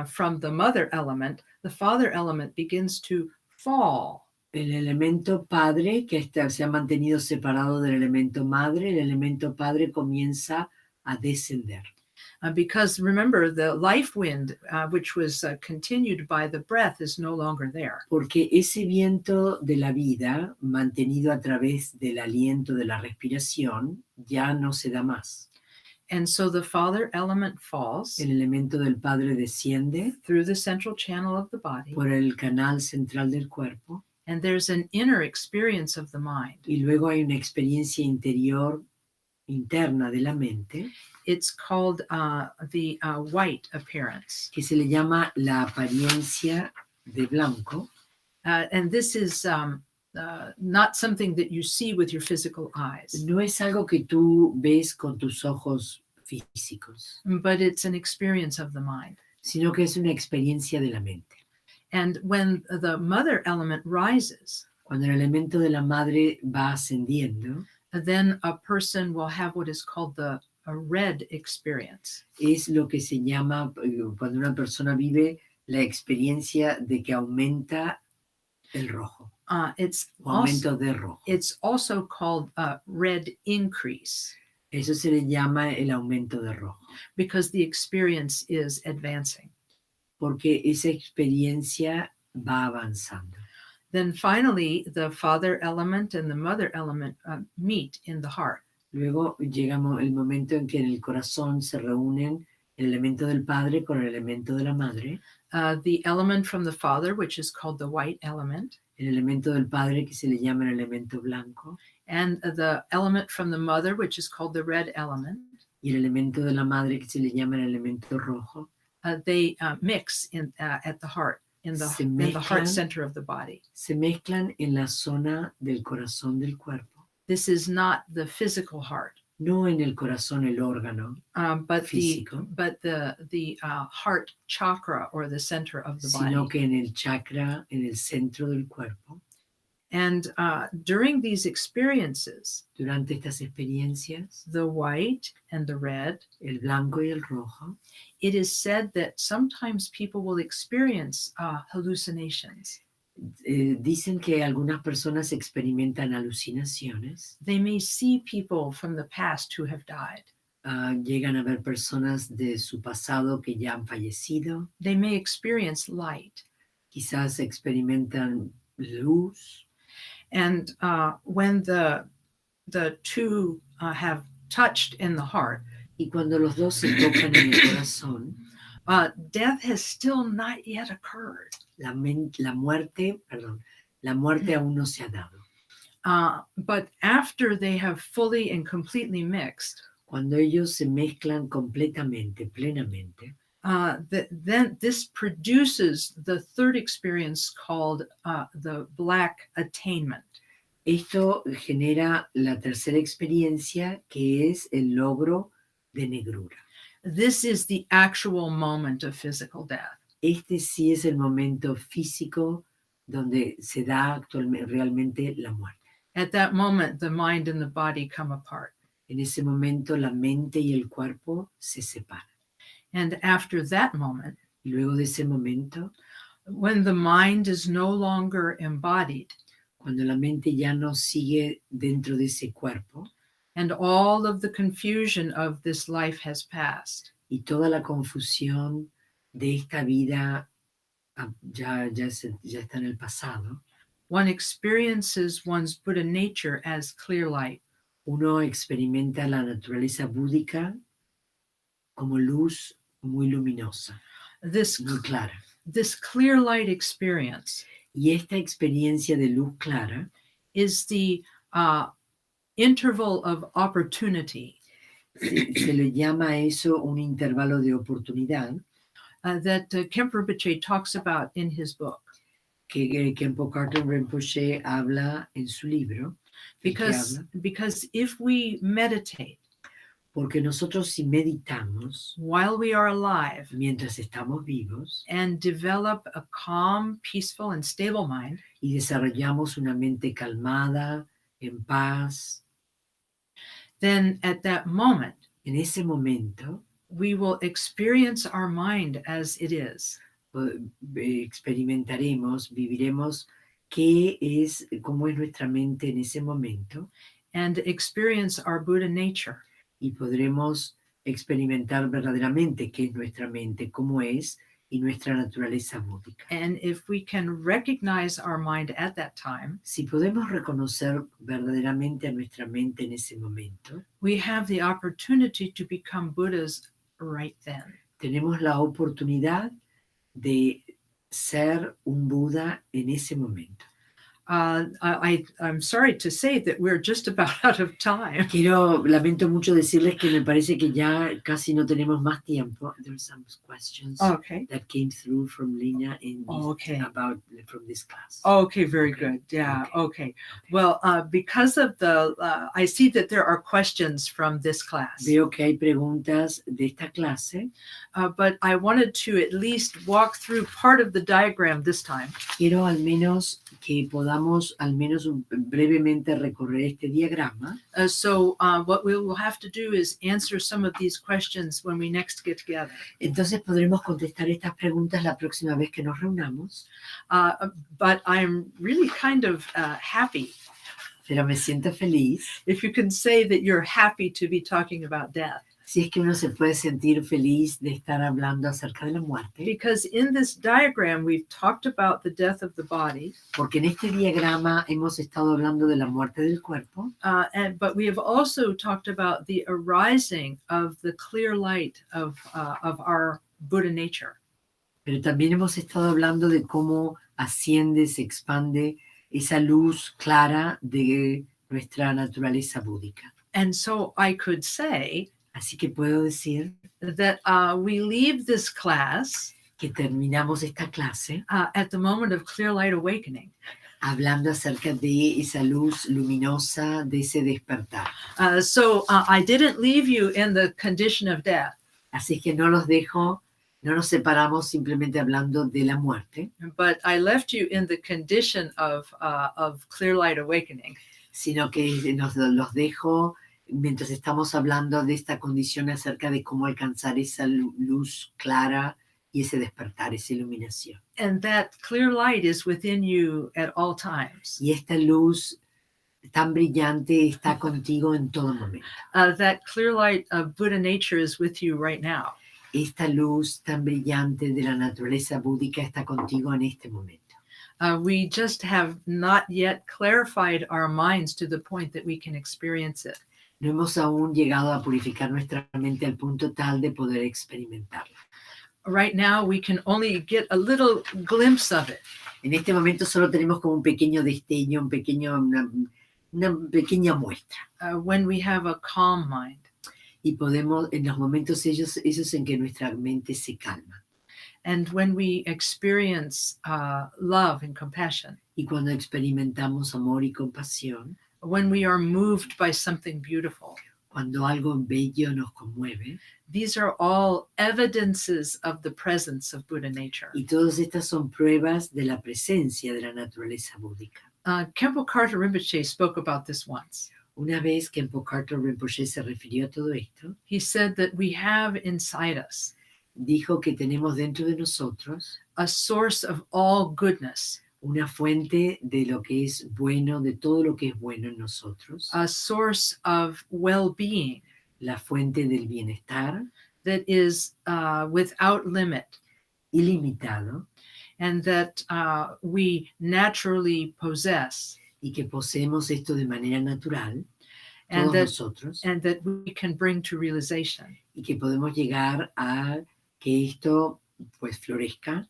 from the mother element, the father element begins to fall. El elemento padre, que se ha mantenido separado del elemento madre, el elemento padre comienza a descender. Because remember, the life wind, which was continued by the breath, is no longer there. Porque ese viento de la vida, mantenido a través del aliento de la respiración, ya no se da más. And so the father element falls El elemento del padre desciende through the central channel of the body. por el canal central del cuerpo. And there's an inner experience of the mind. Y luego hay una experiencia interna de la mente. It's called the white appearance. Que se le llama la apariencia de blanco. And this is not something that you see with your physical eyes. No es algo que tú ves con tus ojos físicos. But it's an experience of the mind. Sino que es una experiencia de la mente. And when the mother element rises, cuando el elemento de la madre va ascendiendo, then a person will have what is called a red experience. Es lo que se llama, cuando una persona vive la experiencia de que aumenta el rojo. Aumento de rojo. It's also called a red increase. Eso se le llama el aumento de rojo. Because the experience is advancing. Porque esa experiencia va avanzando. Then finally, the father element and the mother element meet in the heart. Luego llega el momento en que en el corazón se reúnen el elemento del padre con el elemento de la madre. The element from the father, which is called the white element. El elemento del padre que se le llama el elemento blanco. And the element from the mother, which is called the red element. Y el elemento de la madre que se le llama el elemento rojo. They mix at the heart, in the heart center of the body. Se mezclan en la zona del corazón del cuerpo. This is not the physical heart. No en el corazón, el órgano but físico. But the heart chakra, or the center of the body. Sino que en el chakra, en el centro del cuerpo. And during these experiences, durante estas experiencias, the white and the red, el blanco y el rojo, it is said that sometimes people will experience hallucinations. Dicen que algunas personas experimentan alucinaciones. They may see people from the past who have died. Llegan a ver personas de su pasado que ya han fallecido. They may experience light. Quizás experimentan luz. And when the two have touched in the heart, Y cuando los dos se tocan en el corazón, death has still not yet occurred. la muerte aún no se ha dado. But after they have fully and completely mixed, Cuando ellos se mezclan completamente, plenamente, then this produces the third experience called the black attainment. esto genera la tercera experiencia, que es el logro de negrura. This is the actual moment of physical death. Este sí es el momento físico donde se da realmente la muerte. At that moment, the mind and the body come apart. En ese momento la mente y el cuerpo se separan. And after that moment, Y luego de ese momento, when the mind is no longer embodied, cuando la mente ya no sigue dentro de ese cuerpo, and all of the confusion of this life has passed, y toda la confusión de esta vida ya está en el pasado, one experiences one's Buddha nature as clear light. uno experimenta la naturaleza búdica como luz muy luminosa, muy clara. This clear light experience Y esta experiencia de luz clara is the interval of opportunity se le llama a eso un intervalo de oportunidad that Khenpo Rinpoche talks about in his book. que Khenpo Karten Rinpoche habla en su libro. Because if we meditate, porque nosotros si meditamos while we are alive, mientras estamos vivos, and develop a calm, peaceful, and stable mind, y desarrollamos una mente calmada, en paz, then at that moment, en ese momento, we will experience our mind as it is. Viviremos cómo es nuestra mente en ese momento, and experience our Buddha nature. Y podremos experimentar verdaderamente qué es nuestra mente, cómo es, y nuestra naturaleza búdica. And if we can recognize our mind at that time, si podemos reconocer verdaderamente a nuestra mente en ese momento, we have the opportunity to become Buddhas right then. Tenemos la oportunidad de ser un Buda en ese momento. I'm sorry to say that we're just about out of time. Lamento mucho decirles que me parece que ya casi no tenemos más tiempo. There are some questions that came through from Lina from this class. Okay, very good. Yeah, okay. Well, because of I see that there are questions from this class. Veo que hay preguntas de esta clase. But I wanted to at least walk through part of the diagram this time. Quiero al menos que podamos al menos brevemente recorrer este diagrama. So what we will have to do is answer some of these questions when we next get together. Entonces podremos contestar estas preguntas la próxima vez que nos reunamos. But I'm really kind of happy. Pero me siento feliz. If you can say that you're happy to be talking about death. Si es que uno se puede sentir feliz de estar hablando acerca de la muerte. Because in this diagram we've talked about the death of the body. Porque en este diagrama hemos estado hablando de la muerte del cuerpo. But we have also talked about the arising of the clear light of our Buddha nature. Pero también hemos estado hablando de cómo asciende, se expande esa luz clara de nuestra naturaleza búdica. And so I could say, así que puedo decir that we leave this class que terminamos esta clase at the moment of clear light awakening. Hablando acerca de esa luz luminosa, de ese despertar. So I didn't leave you in the condition of death. Así que no nos separamos simplemente hablando de la muerte. But I left you in the condition of clear light awakening. Sino que los dejo mientras estamos hablando de esta condición acerca de cómo alcanzar esa luz clara y ese despertar, esa iluminación. And that clear light is within you at all times. Y esta luz tan brillante está contigo en todo momento. That clear light of Buddha nature is with you right now. Esta luz tan brillante de la naturaleza búdica está contigo en este momento. We just have not yet clarified our minds to the point that we can experience it. No hemos aún llegado a purificar nuestra mente al punto tal de poder experimentarla. Right now, we can only get a little glimpse of it. En este momento solo tenemos como un pequeño destello, una pequeña muestra. When we have a calm mind. Y podemos, en los momentos esos en que nuestra mente se calma. And when we experience love and compassion. Y cuando experimentamos amor y compasión. When we are moved by something beautiful. Cuando algo bello nos conmueve. These are all evidences of the presence of Buddha nature. Y todas estas son pruebas de la presencia de la naturaleza búdica. Khenpo Karthar Rinpoche spoke about this once. Una vez que Khenpo Karthar Rinpoche se refirió a todo esto, he said that we have inside us dijo que tenemos dentro de nosotros a source of all goodness, una fuente de lo que es bueno, de todo lo que es bueno en nosotros, a source of well-being, la fuente del bienestar, that is without limit, ilimitado, and that we naturally possess, y que poseemos esto de manera natural, and todos that, nosotros, and that we can bring to realization. Y que podemos llegar a que esto pues florezca.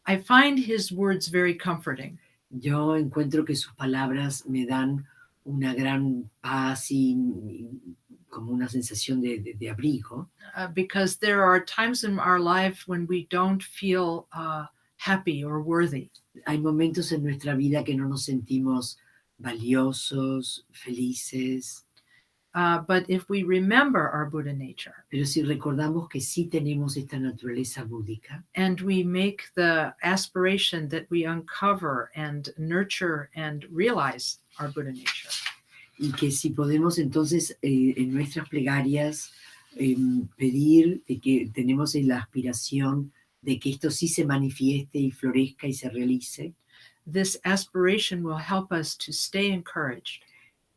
I find his words very comforting. Yo encuentro que sus palabras me dan una gran paz y como una sensación de abrigo. Because there are times in our life when we don't feel happy or worthy. Hay momentos en nuestra vida que no nos sentimos valiosos, felices. But if we remember our Buddha nature, pero si recordamos que sí tenemos esta naturaleza búdica, and we make the aspiration that we uncover and nurture and realize our Buddha nature, y que si podemos entonces en nuestras plegarias pedir de que tenemos la aspiración de que esto sí se manifieste y florezca y se realice, this aspiration will help us to stay encouraged.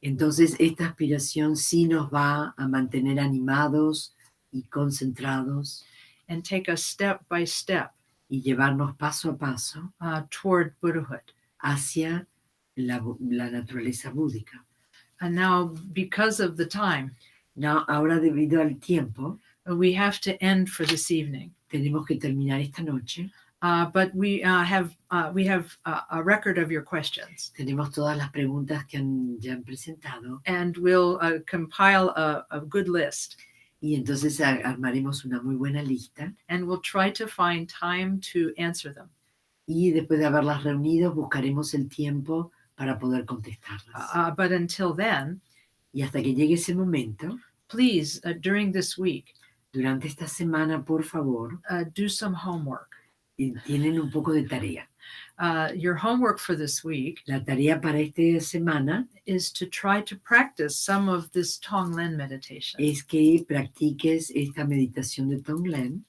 Entonces esta aspiración sí nos va a mantener animados y concentrados. And take us step by step. Y llevarnos paso a paso. Toward Buddhahood. Hacia la naturaleza búdica. And now, because of the time. Now, ahora debido al tiempo. We have to end for this evening. Tenemos que terminar esta noche. But we have a record of your questions. Tenemos todas las preguntas que ya han presentado. And we'll compile a good list. Y entonces armaremos una muy buena lista. And we'll try to find time to answer them. Y después de haberlas reunido, buscaremos el tiempo para poder contestarlas. But until then, y hasta que llegue ese momento, please, during this week, durante esta semana, por favor, do some homework. Tienen un poco de tarea. Your homework for this week, la tarea para esta semana, is to try to practice some of this Tonglen meditation. Es que practiques esta meditación de Tonglen.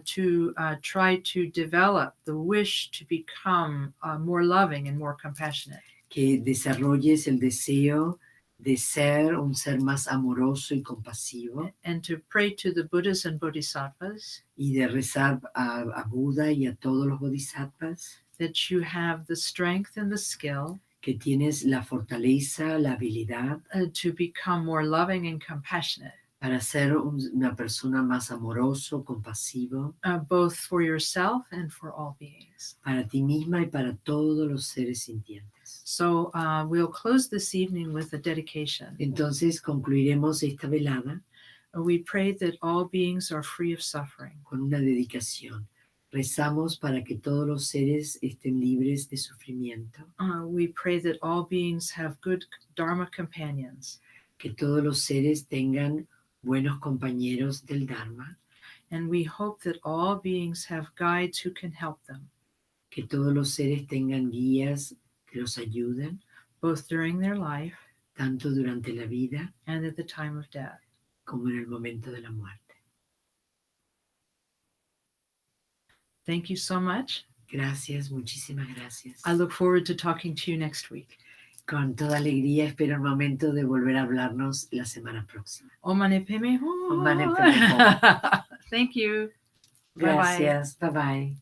To try to develop the wish to become more loving and more compassionate. Que desarrolles el deseo de ser un ser más amoroso y compasivo. And to pray to the Buddhas and Bodhisattvas. Y de rezar a Buda y a todos los Bodhisattvas. That you have the strength and the skill. Que tienes la fortaleza, la habilidad. To become more loving and compassionate. Para ser una persona más amoroso, compasivo. Both for yourself and for all beings. Para ti misma y para todos los seres sintientes. So we'll close this evening with a dedication. Entonces concluiremos esta velada. We pray that all beings are free of suffering. Con una dedicación. Rezamos para que todos los seres estén libres de sufrimiento. We pray that all beings have good Dharma companions. Que todos los seres tengan buenos compañeros del Dharma. And we hope that all beings have guides who can help them. Que todos los seres tengan guías que los ayuden. Both during their life. Tanto durante la vida. And at the time of death. Como en el momento de la muerte. Thank you so much. Gracias, muchísimas gracias. I look forward to talking to you next week. Con toda alegría espero el momento de volver a hablarnos la semana próxima. Om Mani Padme Hum. Om Mani Padme Hum. Thank you. Gracias. Bye bye.